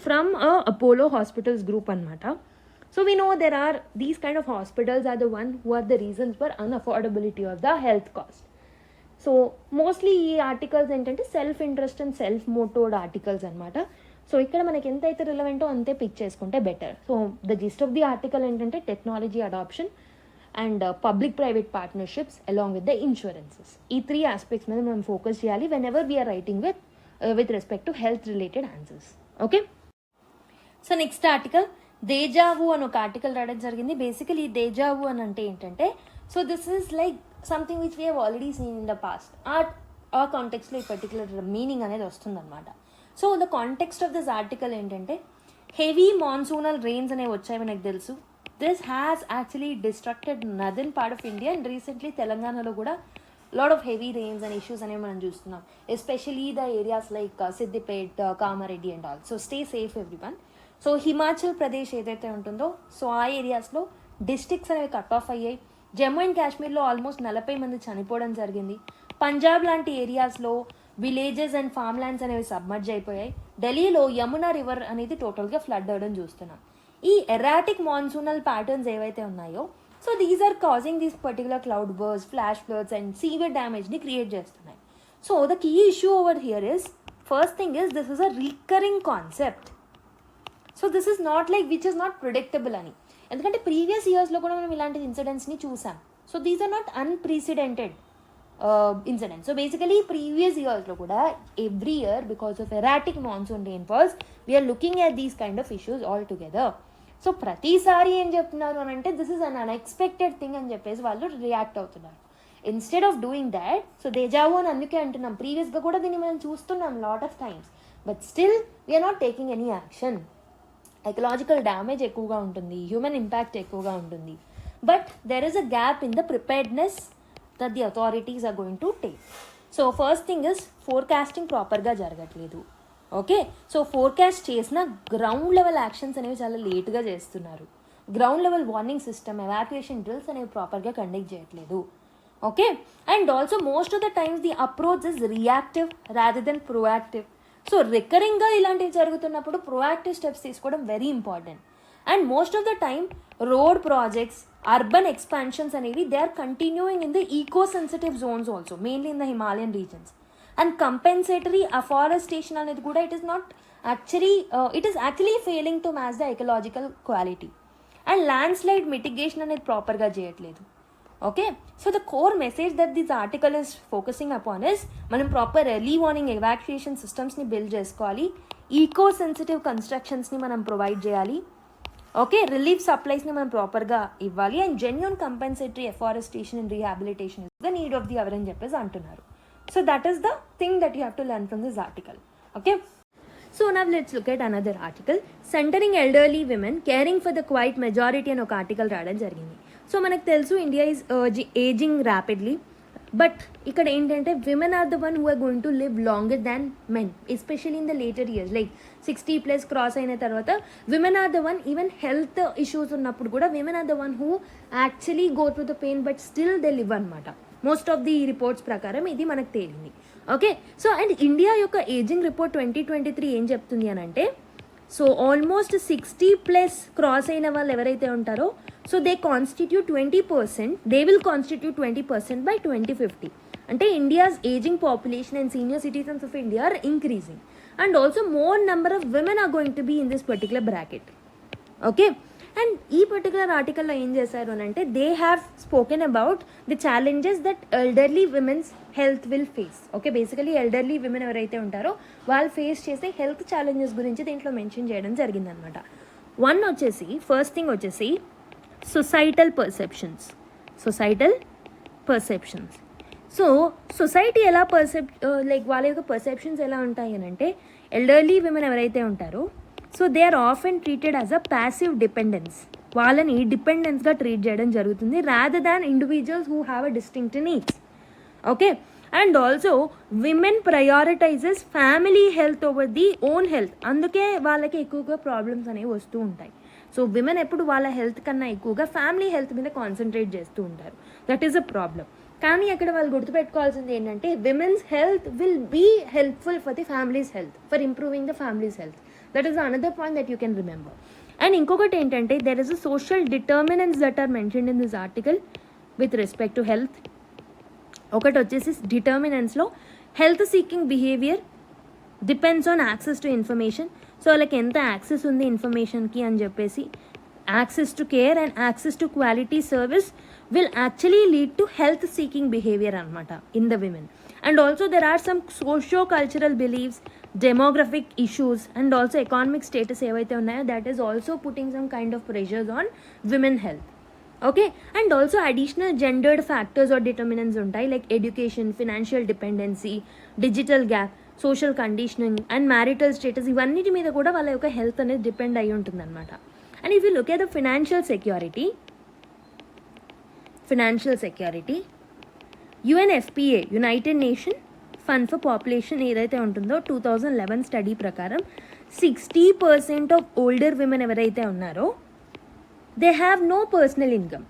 from Apollo hospitals group అనమాట. So we know there are these kind of hospitals are the one who are the reasons for అన్అఫోర్డబిలిటీ of the health cost. So mostly ఈ ఆర్టికల్స్ ఏంటంటే self interest and self motivated articles అనమాట. సో ఇక్కడ మనకి ఎంతైతే రిలవెంటో అంతే పిక్ చేసుకుంటే better. So the gist of the article ఏంటంటే technology adoption and public private partnerships along with the insurances, ఈ 3 ఆస్పెక్ట్స్ మీద మనం ఫోకస్ చేయాలి whenever we're writing with respect to health related answers. Okay, so next article deja vu అని ఒక ఆర్టికల్ రాయడం జరిగింది. బేసికలీ దేజావు అని అంటే ఏంటంటే, so this is like something which we have already scene in the past. ఆ కాంటెక్స్లో ఈ పర్టికులర్ మీనింగ్ అనేది వస్తుందన్నమాట. So the context of this article ఏంటంటే, హెవీ మాన్సూనల్ రెయిన్స్ అనేవి వచ్చాయి మనకు తెలుసు. This has actually destructed northern part of India, and recently తెలంగాణలో కూడా lot of heavy rains and issues అనేవి మనం చూస్తున్నాం, especially the areas like Siddipet, Kamareddy and all. So stay safe everyone. So Himachal Pradesh ఏదైతే ఉంటుందో, సో ఆ ఏరియాస్లో డిస్ట్రిక్ట్స్ అనేవి కట్ ఆఫ్ అయ్యాయి. జమ్మూ అండ్ కాశ్మీర్లో ఆల్మోస్ట్ 40 మంది చనిపోవడం జరిగింది. పంజాబ్ లాంటి ఏరియాస్లో విలేజెస్ అండ్ ఫామ్ ల్యాండ్స్ అనేవి సబ్మర్జ్ అయిపోయాయి. ఢిల్లీలో యమునా రివర్ అనేది టోటల్గా ఫ్లడ్ అవ్వడం చూస్తున్నాం. ఈ ఎరాటిక్ మాన్సూనల్ ప్యాటర్న్స్ ఏవైతే ఉన్నాయో, so these are causing these particular cloud bursts, flash floods and severe డ్యామేజ్ని క్రియేట్ చేస్తున్నాయి. So the key issue over here is, first thing is this is a recurring concept. So this is not like which is not predictable అని, ఎందుకంటే ప్రీవియస్ ఇయర్స్లో కూడా మనం ఇలాంటి ఇన్సిడెంట్స్ని చూసాం. So these are not unprecedented incidents. So basically previous ఇయర్స్లో కూడా every year because of erratic monsoon rainfalls we are looking at these kind of issues all together. So ప్రతిసారి ఏం చెప్తున్నారు అని అంటే, this is an unexpected thing అని చెప్పేసి వాళ్ళు రియాక్ట్ అవుతున్నారు. Instead of doing that, so deja vu అని అందుకే అంటున్నాం, ప్రీవియస్గా కూడా దీన్ని మనం చూస్తున్నాం lot of times, but still we're not taking any action. Ecological damage ఎక్కువగా ఉంటుంది, హ్యూమన్ ఇంపాక్ట్ ఎక్కువగా ఉంటుంది, but there is a gap in the preparedness that the authorities are going to take. So first thing is forecasting ప్రాపర్గా జరగట్లేదు. ఓకే, సో ఫోర్కాస్ట్ చేసిన గ్రౌండ్ లెవెల్ యాక్షన్స్ అనేవి చాలా లేట్గా చేస్తున్నారు. Ground level warning system, evacuation drills అనేవి ప్రాపర్గా కండక్ట్ చేయట్లేదు. Okay, and also most of the times the approach is reactive rather than proactive. So రికరింగ్గా ఇలాంటివి జరుగుతున్నప్పుడు ప్రొయాక్టివ్ స్టెప్స్ తీసుకోవడం very important. And most of the time road projects, urban expansions అనేవి they are continuing in the eco sensitive Jones also, mainly in the Himalayan regions. And compensatory afforestation అనేది కూడా it is actually failing to match the ecological quality. And landslide mitigation అనేది ప్రాపర్గా చేయట్లేదు. Okay, so the core message that this article is focusing upon is, మనం ప్రాపర్ ఎర్లీ వార్నింగ్ ఎవాక్యుయేషన్ సిస్టమ్స్ని బిల్డ్ చేసుకోవాలి, ఈకో సెన్సిటివ్ కన్స్ట్రక్షన్స్ని మనం ప్రొవైడ్ చేయాలి. ఓకే, రిలీఫ్ సప్లైస్ని మనం ప్రాపర్గా ఇవ్వాలి. And genuine compensatory afforestation and rehabilitation is the need of the hour అని చెప్పేసి అంటున్నారు. So that is the thing that you have to learn from this article. Okay, so now let's look at another article, centering elderly women caring for the quiet majority అని ఒక ఆర్టికల్ రాయడం జరిగింది. సో మనకు తెలుసు India is ageing rapidly, but ఇక్కడ ఏంటంటే women are the one who are going to live longer than men, especially in the later years. Like 60+ cross అయిన తర్వాత women are the one, even health issues ఉన్నప్పుడు కూడా women are the one who actually go through the pain but still they live అనమాట. మోస్ట్ ఆఫ్ ది రిపోర్ట్స్ ప్రకారం ఇది మనకు తేలింది. ఓకే, సో అండ్ ఇండియా యొక్క ఏజింగ్ రిపోర్ట్ 2023 ఏం చెప్తుంది అని అంటే, సో ఆల్మోస్ట్ 60+ క్రాస్ అయిన వాళ్ళు ఎవరైతే ఉంటారో, so they constitute 20%, they will constitute 20% by 2050. అంటే India's ageing population and senior citizens of India are increasing, and also more number of women are going to be in this particular bracket. Okay, and ఈ పర్టికులర్ ఆర్టికల్లో ఏం చేశారు అని అంటే, they have spoken about the challenges that elderly women's health will face. Okay, basically elderly women ఎవరైతే ఉంటారో వాళ్ళు ఫేస్ చేసే హెల్త్ ఛాలెంజెస్ గురించి దీంట్లో మెన్షన్ చేయడం జరిగిందనమాట. ఫస్ట్ థింగ్ వచ్చేసి సొసైటల్ పర్సెప్షన్స్. సో సొసైటీ ఎలా లైక్ వాళ్ళ యొక్క పర్సెప్షన్స్ ఎలా ఉంటాయి అని అంటే, ఎల్డర్లీ విమెన్ ఎవరైతే ఉంటారో, so they are often treated as a passive dependence. వాళ్ళని డిపెండెన్స్గా ట్రీట్ చేయడం జరుగుతుంది, rather than individuals who have a distinct needs. Okay, and also women prioritises family health over the own health. అందుకే వాళ్ళకి ఎక్కువగా ప్రాబ్లమ్స్ అనేవి వస్తూ ఉంటాయి. సో విమెన్ ఎప్పుడు వాళ్ళ హెల్త్ కన్నా ఎక్కువగా ఫ్యామిలీ హెల్త్ మీద కాన్సన్ట్రేట్ చేస్తూ ఉంటారు. That is a problem. కానీ అక్కడ వాళ్ళు గుర్తుపెట్టుకోవాల్సింది ఏంటంటే, women's health will be helpful for the families health, for improving the families health. That is another point that you can remember. And ఇంకొకటి ఏంటంటే, there is a social determinants that are mentioned in this article with respect to health. ఒకటి వచ్చేసి డిటర్మినెంట్స్లో health seeking behaviour depends on access to information. So వాళ్ళకి ఎంత యాక్సెస్ ఉంది ఇన్ఫర్మేషన్కి అని చెప్పేసి, access to care and access to quality service will actually lead to health seeking behaviour అనమాట in the women. And also there are some socio cultural believes, demographic issues and also economic status ఏవైతే ఉన్నాయో, that is also putting some kind of pressures on women health. Okay, and also additional gendered factors or determinants ఉంటాయి, like education, financial dependency, digital gap, social conditioning and marital status. ఇవన్నిటి మీద కూడా వాళ్ళ యొక్క హెల్త్ అనేది డిపెండ్ అయి ఉంటుందన్నమాట. And if you look at the financial security, UNFPA, United nation fund for population ఏదైతే ఉంటుందో, 2011 స్టడీ ప్రకారం 60% ఆఫ్ ఓల్డర్ విమెన్ ఎవరైతే ఉన్నారో, they have no personal income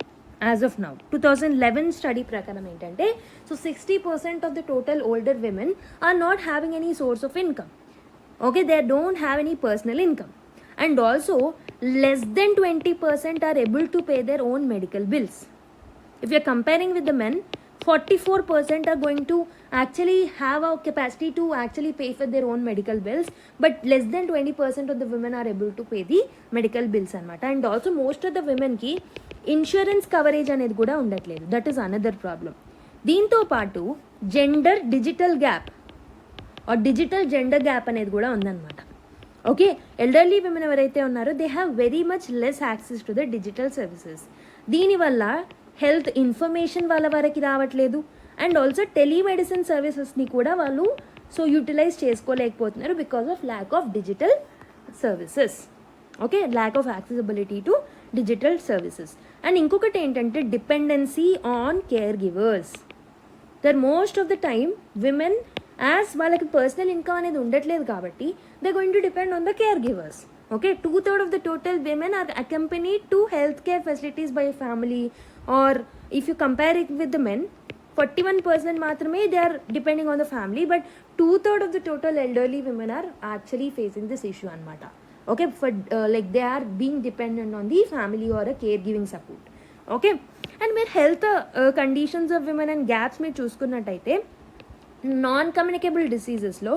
as of now. 2011 study ప్రకారం ఏంటంటే, so 60% of the total older women are not having any source of income. Okay, they don't have any personal income. And also less than 20% are able to pay their own medical bills. If you're comparing with the men, 44% are going to actually have a capacity to actually pay for their own medical bills, but less than 20% of the women are able to pay the medical bills anamata. And also most of the women ki insurance coverage అనేది కూడా ఉండట్లేదు. That is another problem. దీంతో పాటు డిజిటల్ జెండర్ గ్యాప్ అనేది కూడా ఉందన్నమాట. ఓకే, ఎల్డర్లీ విమెన్ ఎవరైతే ఉన్నారో, they have very much less access to the digital services. దీనివల్ల హెల్త్ ఇన్ఫర్మేషన్ వాళ్ళ వరకు రావట్లేదు, అండ్ ఆల్సో టెలిమెడిసిన్ సర్వీసెస్ని కూడా వాళ్ళు యూటిలైజ్ చేసుకోలేకపోతున్నారు because of lack of digital services. Okay, lack of accessibility to digital services. And ఇంకొకటి ఏంటంటే, dependency on caregivers. There most of the time women, as వాళ్ళకి పర్సనల్ ఇన్కమ్ అనేది ఉండట్లేదు కాబట్టి, they going to depend on the caregivers. Okay, 2/3 of the total women are accompanied to healthcare facilities by a family, or if you compare it with the men, 41% మాత్రమే they are depending on the family, but 2/3 of the total elderly women are actually facing this issue anamata. Okay, for like they are being dependent on the family or a caregiving support. Okay, and మీరు health conditions of women and gaps మీరు చూసుకున్నట్టయితే, నాన్ కమ్యూనికేబుల్ డిసీజెస్లో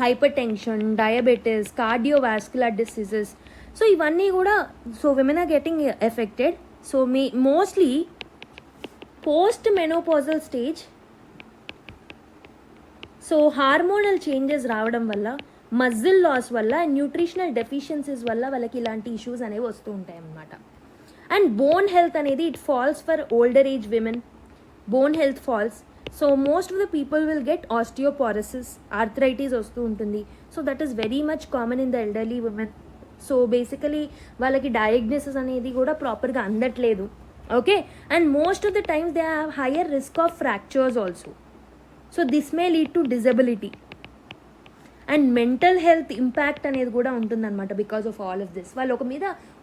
hypertension, diabetes, cardiovascular diseases, so ఇవన్నీ కూడా women are getting affected. So mostly post menopausal stage, so hormonal changes రావడం వల్ల, మజిల్ లాస్ వల్ల, న్యూట్రిషనల్ డెఫిషియన్సీస్ వల్ల వాళ్ళకి ఇలాంటి ఇష్యూస్ అనేవి వస్తూ ఉంటాయి అన్నమాట. అండ్ బోన్ హెల్త్ అనేది it falls for older age women. Bone health falls. So most of the people will get osteoporosis, arthritis వస్తూ ఉంటుంది. So that is very much common in the elderly women. So basically వాళ్ళకి డయాగ్నోసిస్ అనేది కూడా ప్రాపర్గా అందట్లేదు. Okay, and most of the times they have higher risk of fractures also. So this may lead to disability and mental health impact అనేది కూడా ఉంటుందన్నమాట because of all of this. వాళ్ళు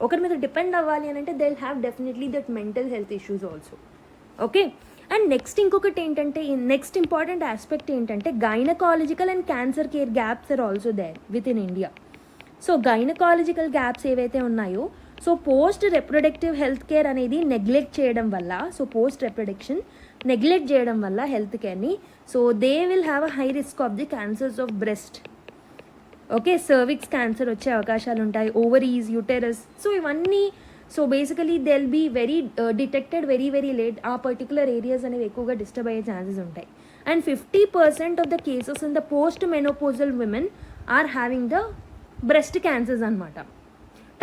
ఒకరి మీద డిపెండ్ అవ్వాలి అని అంటే they will have definitely that mental health issues also. Okay, and next ఇంకొకటి ఏంటంటే నెక్స్ట్ ఇంపార్టెంట్ ఆస్పెక్ట్ ఏంటంటే gynaecological and cancer care gaps are also there within India. So gynaecological gaps ఏవైతే ఉన్నాయో, so post reproductive health care అనేది నెగ్లెక్ట్ చేయడం వల్ల, సో పోస్ట్ రిప్రొడక్షన్ నెగ్లెక్ట్ చేయడం వల్ల హెల్త్ కేర్ని, so they will have a high risk of the cancers of breast. Okay, cervix cancer వచ్చే అవకాశాలు ఉంటాయి, ఓవరీస్, యూటెరస్. సో ఇవన్నీ so basically they will be very detected very late. ఆ పర్టికులర్ ఏరియాస్ అనేవి ఎక్కువగా డిస్టర్బ్ అయ్యే ఛాన్సెస్ ఉంటాయి. And 50% of the cases in the post menopausal women are having the breast cancers అనమాట.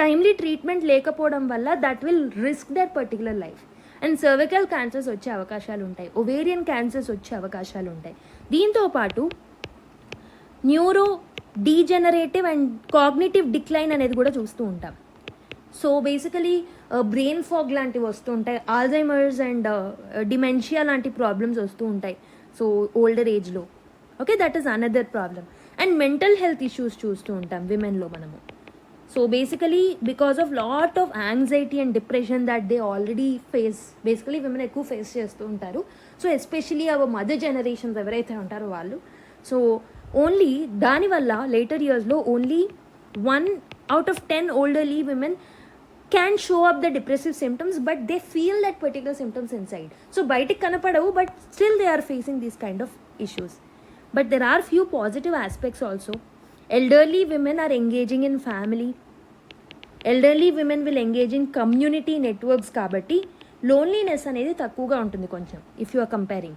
టైమ్లీ ట్రీట్మెంట్ లేకపోవడం వల్ల that will risk their particular life. And cervical cancers వచ్చే అవకాశాలు ఉంటాయి, ఒవేరియన్ క్యాన్సర్స్ వచ్చే అవకాశాలు ఉంటాయి. దీంతోపాటు neuro degenerative and cognitive decline అనేది కూడా చూస్తూ ఉంటాం. సో బేసికలీ బ్రెయిన్ ఫాగ్ లాంటివి వస్తూ ఉంటాయి, ఆల్జైమర్స్ అండ్ డిమెన్షియా లాంటి ప్రాబ్లమ్స్ వస్తూ ఉంటాయి సో ఓల్డర్ ఏజ్లో. Okay, that is another problem. And mental health issues చూస్తూ ఉంటాం విమెన్లో మనము. So basically because of lot of anxiety and depression that they already face, basically women ఎక్కువ ఫేస్ చేస్తూ ఉంటారు. So especially our mother generations ఎవరైతే ఉంటారో వాళ్ళు. సో ఓన్లీ దానివల్ల లేటర్ ఇయర్స్లో only 1 out of 10 elderly women can show up the depressive symptoms, but they feel that particular symptoms inside. So బయటికి కనపడవు, but still they are facing these kind of issues. But there are few positive aspects also. Elderly women are engaging in family. Elderly women will engage in community networks కాబట్టి లోన్లీనెస్ అనేది తక్కువగా ఉంటుంది కొంచెం if you are comparing.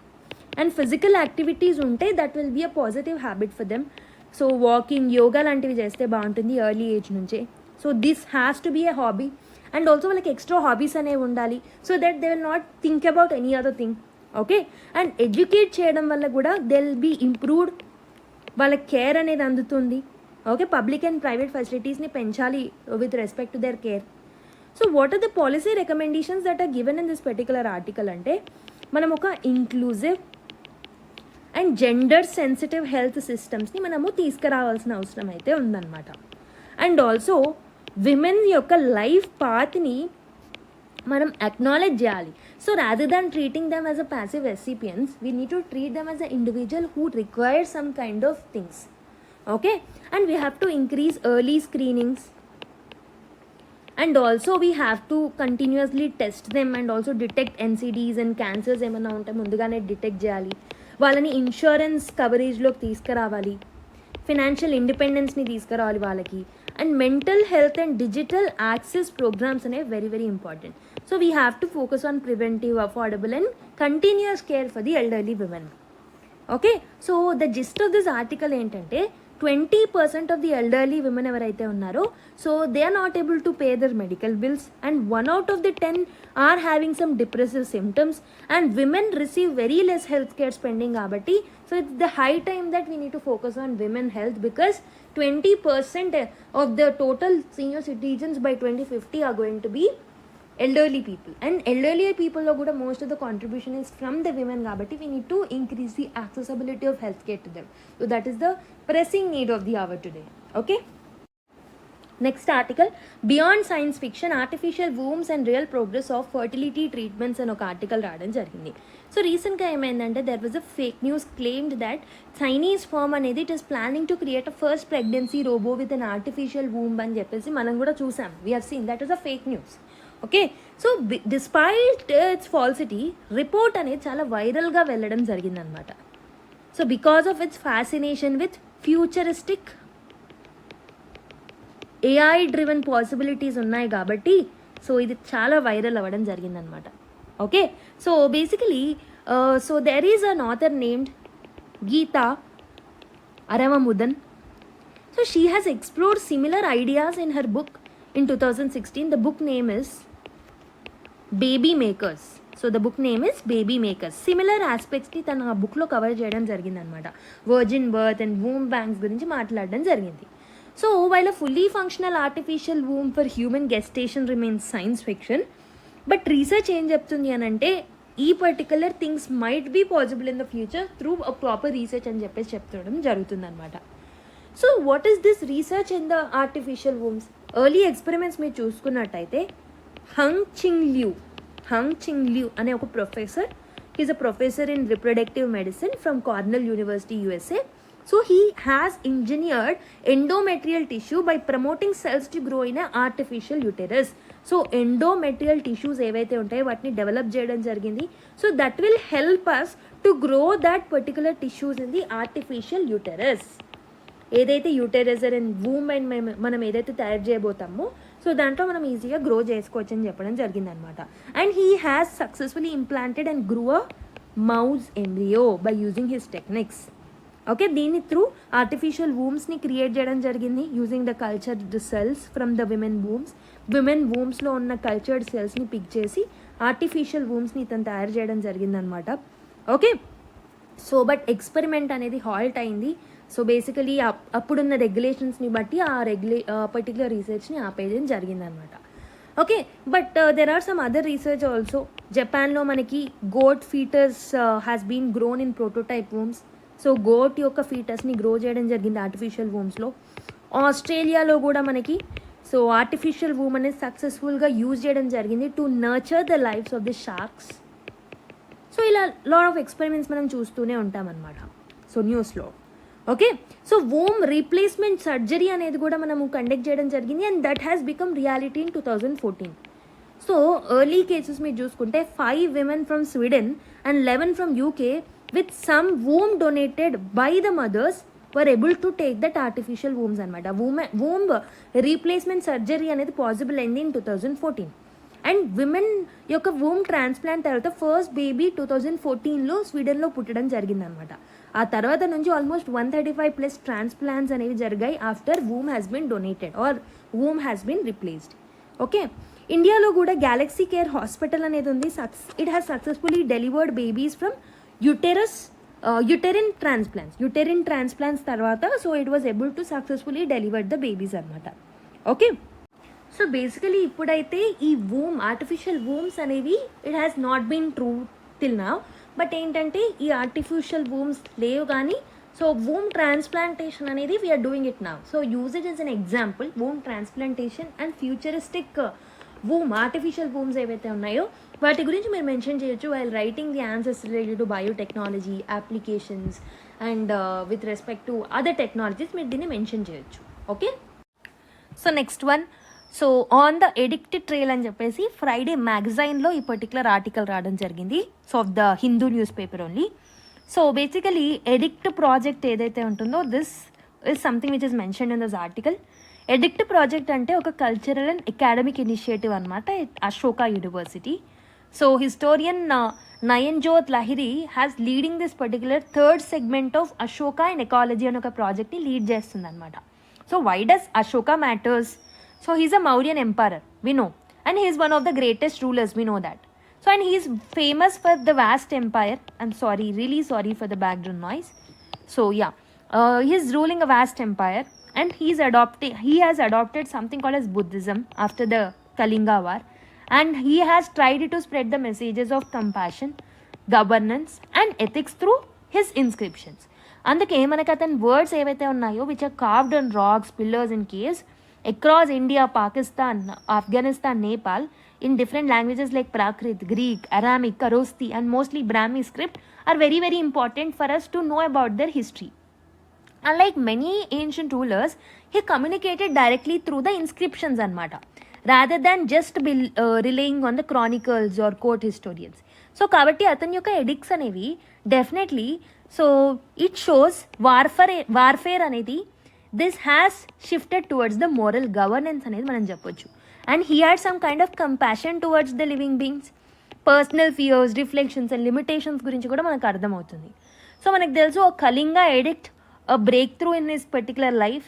And physical activities ఉంటే that will be a positive habit for them. So walking, yoga లాంటివి చేస్తే బాగుంటుంది ఎర్లీ ఏజ్ నుంచే. So this has to be a hobby. And also వాళ్ళకి ఎక్స్ట్రా హాబీస్ అనేవి ఉండాలి so that they will not think about any other thing. Okay, and educate చేయడం వల్ల కూడా దే విల్ బీ ఇంప్రూవ్డ్, వాళ్ళ కేర్ అనేది అందుతుంది. ఓకే, పబ్లిక్ అండ్ ప్రైవేట్ ఫెసిలిటీస్ని పెంచాలి with respect to their care. So what are the policy recommendations that are given in this particular article అంటే మనం ఒక inclusive and gender sensitive health సిస్టమ్స్ని మనము తీసుకురావాల్సిన అవసరం అయితే ఉందన్నమాట. అండ్ ఆల్సో విమెన్ యొక్క లైఫ్ పాత్ని మనం అక్నాలెడ్జ్ చేయాలి. So rather than treating them as a passive recipients, we need to treat them as a individual who require some kind of things. Okay, and we have to increase early screenings. And also we have to continuously test them and also detect NCDs and cancers ఏమైనా ఉంటే ముందుగానే డిటెక్ట్ చేయాలి. వాళ్ళని ఇన్సూరెన్స్ కవరేజ్లోకి తీసుకురావాలి, ఫినాన్షియల్ ఇండిపెండెన్స్ని తీసుకురావాలి వాళ్ళకి. And mental health and digital access programmes అనేవి very important. So we have to focus on preventive, affordable and continuous care for the elderly women. Okay, so the gist of this article ఏంటంటే 20% ఆఫ్ ది ఎల్డర్లీ విమెన్ ఎవరైతే ఉన్నారో so they are not able to pay their medical bills and 1 out of the 10 are having some depressive symptoms and women receive very less health care spending కాబట్టి so it's the high time that we need to focus on women health because 20% of the total senior citizens by 2050 are going to be elderly people. And elderly people lo kuda most of the contribution is from the women kabatti we need to increase the accessibility of healthcare to them. So that is the pressing need of the hour today. Okay, next article, beyond science fiction, artificial wombs and real progress of fertility treatments అని ఒక ఆర్టికల్ రావడం జరిగింది. సో రీసెంట్గా ఏమైందంటే there was a fake news claimed that Chinese firm అనేది it is planning to create a first pregnancy robot with an artificial womb అని చెప్పేసి మనం కూడా చూసాం. We have seen that is a fake news. Okay, so despite its falsity report అనేది చాలా వైరల్గా వెళ్ళడం జరిగిందనమాట. So because of its fascination with futuristic AI driven possibilities ఉన్నాయి కాబట్టి సో ఇది చాలా వైరల్ అవ్వడం జరిగిందనమాట. Okay, so basically so there is an author named Geeta Aravamudan. So she has explored similar ideas in her book in 2016. The book name is Baby Makers. So the book name is Baby Makers. Similar aspects ని తన బుక్లో కవర్ చేయడం జరిగింది అనమాట. Virgin birth and womb banks గురించి మాట్లాడడం జరిగింది. So while a fully functional artificial womb for human gestation remains science fiction, but research ఏం చెప్తుంది అని అంటే ఈ particular things might be possible in the future through a proper research అని చెప్పేసి చెప్తడం జరుగుతుంది అనమాట. So what is this research in the artificial wombs? Early experiments మీరు చూసుకున్నట్టయితే హంగ్ చింగ్ ల్యూ అనే ఒక professor, he's a professor in reproductive medicine from Cornell University USA. So he has engineered endometrial tissue by promoting cells to grow in an artificial uterus. So endometrial tissues ఏవైతే ఉంటాయో వాటిని డెవలప్ చేయడం జరిగింది. So that will help us to grow that particular tissues in the artificial uterus. ఏదైతే యూటెరస్ అండ్ వూమ్ అండ్ మనం ఏదైతే తయారు చేయబోతామో సో దాంట్లో మనం ఈజీగా గ్రో చేసుకోవచ్చు అని చెప్పడం జరిగింది అనమాట. And he has successfully implanted and grew a mouse embryo by using his techniques. Okay, దీని త్రూ ఆర్టిఫిషియల్ వూమ్స్ని క్రియేట్ చేయడం జరిగింది using the cultured cells from the women వూమ్స్లో ఉన్న కల్చర్డ్ సెల్స్ని పిక్ చేసి ఆర్టిఫిషియల్ వూమ్స్ని ఇతను తయారు చేయడం జరిగింది అనమాట. ఓకే, సో బట్ ఎక్స్పెరిమెంట్ అనేది హాల్ట్ అయింది. సో బేసికలీ అప్పుడున్న రెగ్యులేషన్స్ని బట్టి పర్టికులర్ రీసెర్చ్ని ఆపేయడం జరిగిందనమాట. Okay, but there are some other research also. జపాన్లో మనకి goat foetus has been grown in prototype wombs. So goat యొక్క ఫీటస్ని గ్రో చేయడం జరిగింది ఆర్టిఫిషియల్ వూమ్స్లో. ఆస్ట్రేలియాలో కూడా మనకి సో ఆర్టిఫిషియల్ వూమ్ అనేది సక్సెస్ఫుల్గా యూజ్ చేయడం జరిగింది to nurture the lifes of the sharks. So ఇలా లాట్ ఆఫ్ ఎక్స్పెరిమెంట్స్ మనం చూస్తూనే ఉంటామన్నమాట సో న్యూస్లో. Okay, so womb replacement surgery అనేది కూడా మనము కండక్ట్ చేయడం జరిగింది and that has become reality in 2014. So early cases మీరు చూసుకుంటే 5 women from Sweden and 11 from UK with some womb donated by the mothers were able to take that artificial wombs అనమాట. womb replacement surgery అనేది పాసిబుల్ అయింది ఇన్ 2014. అండ్ విమెన్ యొక్క వూమ్ ట్రాన్స్ప్లాంట్ తర్వాత ఫస్ట్ బేబీ 2014లో స్వీడన్లో పుట్టడం జరిగిందనమాట. ఆ తర్వాత నుంచి ఆల్మోస్ట్ 135+ ట్రాన్స్ప్లాంట్స్ అనేవి జరిగాయి after womb has been donated or womb has been replaced. Okay, ఇండియాలో కూడా గ్యాలక్సీ కేర్ హాస్పిటల్ అనేది ఉంది. It has successfully delivered babies from uterine transplants తర్వాత so it was able to successfully delivered the babies అనమాట. ఓకే, సో బేసికలీ ఇప్పుడైతే ఈ ఆర్టిఫిషియల్ వూమ్స్ అనేవి it has not been true till now. But ఏంటంటే ఈ ఆర్టిఫిషియల్ వూమ్స్ లేవు కానీ సో వూమ్ ట్రాన్స్ప్లాంటేషన్ అనేది we're doing it now. So usage is an example womb transplantation and futuristic artificial wombs ఏవైతే ఉన్నాయో వాటి గురించి మీరు మెన్షన్ చేయొచ్చు while writing the answers related to biotechnology applications and with respect to other technologies మీరు దీన్ని మెన్షన్ చేయొచ్చు. Okay, so next one so on the edict trail అని చెప్పేసి ఫ్రైడే మ్యాగజైన్లో ఈ పర్టికులర్ ఆర్టికల్ రావడం జరిగింది. So of the Hindu news paper only. So basically edict project ఏదైతే ఉంటుందో this is something which is mention in this article. Edict project అంటే ఒక కల్చరల్ అండ్ అకాడమిక్ ఇనిషియేటివ్ అనమాట Ashoka university. So historian Nayanjot Lahiri has leading this particular third segment of Ashoka and ecology అని ఒక ప్రాజెక్ట్ని లీడ్ చేస్తుంది అనమాట. So why does Ashoka matters? So he's a Mauryan emperor, we know, and he is one of the greatest rulers, we know that. So and he is famous for the vast empire. I'm sorry, really sorry for the background noise. So yeah, he is ruling a vast empire and he has adopted something called as Buddhism after the Kalinga war, and he has tried to spread the messages of compassion, governance and ethics through his inscriptions. అందుకే మనకు అతని వర్డ్స్ ఏవైతే ఉన్నాయో which are carved on rocks, pillars and caves across India, Pakistan, Afghanistan, Nepal in different languages like Prakrit, Greek, Aramic, Kharosthi and mostly Brahmi script are very very important for us to know about their history. Unlike many ancient rulers, he communicated directly through the inscriptions anamata rather than just relying on the chronicles or court historians. So kabatti atani yokka edicts anevi definitely so it shows warfare anedi this has shifted towards the moral governance అనేది మనం చెప్పొచ్చు. And he had some kind of compassion towards the living beings, personal fears, reflections and limitations గురించి కూడా మనకు అర్థమవుతుంది. సో మనకు తెలుసు Kalinga addict a breakthrough in his particular life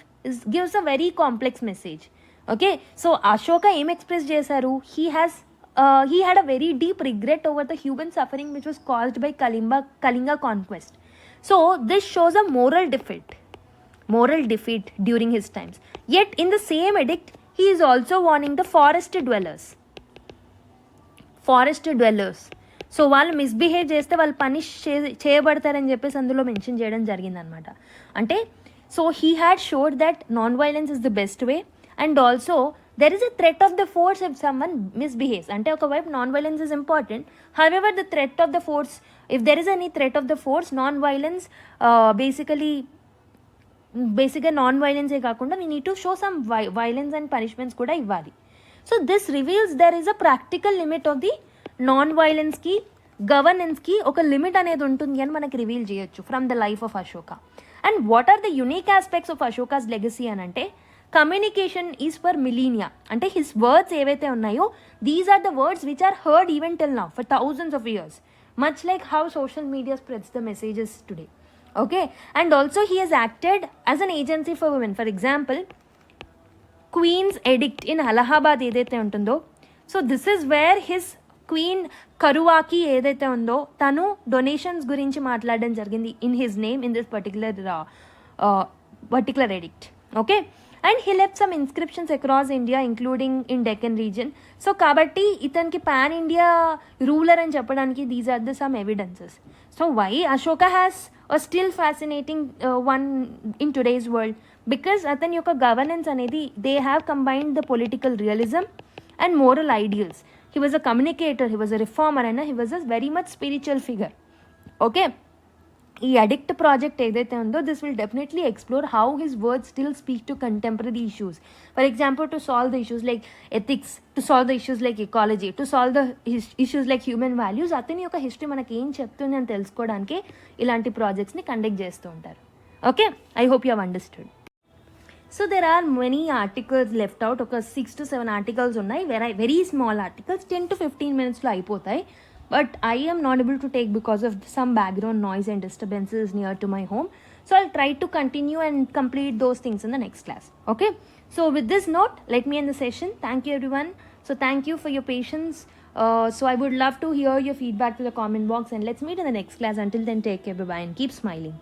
gives a very complex message. Okay, so Ashoka ఏం ఎక్స్ప్రెస్ చేశారు? He had a very deep regret over the human suffering which was caused by Kalinga conquest. So this shows a moral defeat during his times. Yet in the same edict he is also warning the forest dwellers forest dwellers. So వాళ్ళు మిస్బిహేవ్ చేస్తే వాళ్ళు పనిష్ చేయబడతారని చెప్పేసి అందులో మెన్షన్ చేయడం జరిగిందనమాట. అంటే so he had showed that non violence is the best way, and also there is a threat of the force if someone misbehaves. అంటే ఒకవైపు non violence is important, however the threat of the force, if there is any threat of the force, non violence బేసిక్గా నాన్ వైలెన్సే కాకుండా we need to show some violence and punishments కూడా ఇవ్వాలి. So this reveals there is a practical limit of the non వైలెన్స్కి, గవర్నెన్స్కి ఒక లిమిట్ అనేది ఉంటుంది అని మనకి రివీల్ చేయొచ్చు from the life of Ashoka. And what are the unique aspects of Ashoka's legacy అని అంటే కమ్యూనికేషన్ ఈజ్ ఫర్ మిలీనియా. అంటే హిస్ వర్డ్స్ ఏవైతే ఉన్నాయో these are the words which are heard even till now for thousands of years, much like how social media spreads the messages today. Okay, and also he has acted as an agency for women. For example, Queen's edict in Allahabad ఏదైతే ఉంటుందో, so this is where his queen Karuvaki ఏదైతే ఉందో తను డొనేషన్స్ గురించి మాట్లాడడం జరిగింది in his name in this particular edict. Okay, and he left some inscriptions across India including in Deccan region. So కాబట్టి ఇతనికి పాన్ ఇండియా రూలర్ అని చెప్పడానికి these are the some evidences. So why Ashoka has a still fascinating one in today's world, because అతని యొక్క గవర్నెన్స్ అనేది they have combined the political realism and moral ideals. He was a communicator, he was a reformer, and he was a very much spiritual figure. Okay, ఈ అడిక్ట్ ప్రాజెక్ట్ ఏదైతే ఉందో this will definitely explore how his words still speak to contemporary issues. For example to solve the issues like ethics, to solve the issues like ecology, to solve the issues like human values. అతని యొక్క హిస్టరీ మనకి ఏం చెప్తుంది అని తెలుసుకోవడానికి ఇలాంటి ప్రాజెక్ట్స్ని కండక్ట్ చేస్తూ ఉంటారు. Okay, I hope you have understood. So there are many articles left out. ఒక 6 to 7 ఆర్టికల్స్ ఉన్నాయి, వెరీ స్మాల్ ఆర్టికల్స్, 10 to 15 minutesలో అయిపోతాయి. But I am not able to take because of some background noise and disturbances near to my home. So I'll try to continue and complete those things in the next class. Okay. So with this note, let me end the session. Thank you everyone. So thank you for your patience. So I would love to hear your feedback to the comment box, and let's meet in the next class. Until then, take care, bye bye, and keep smiling.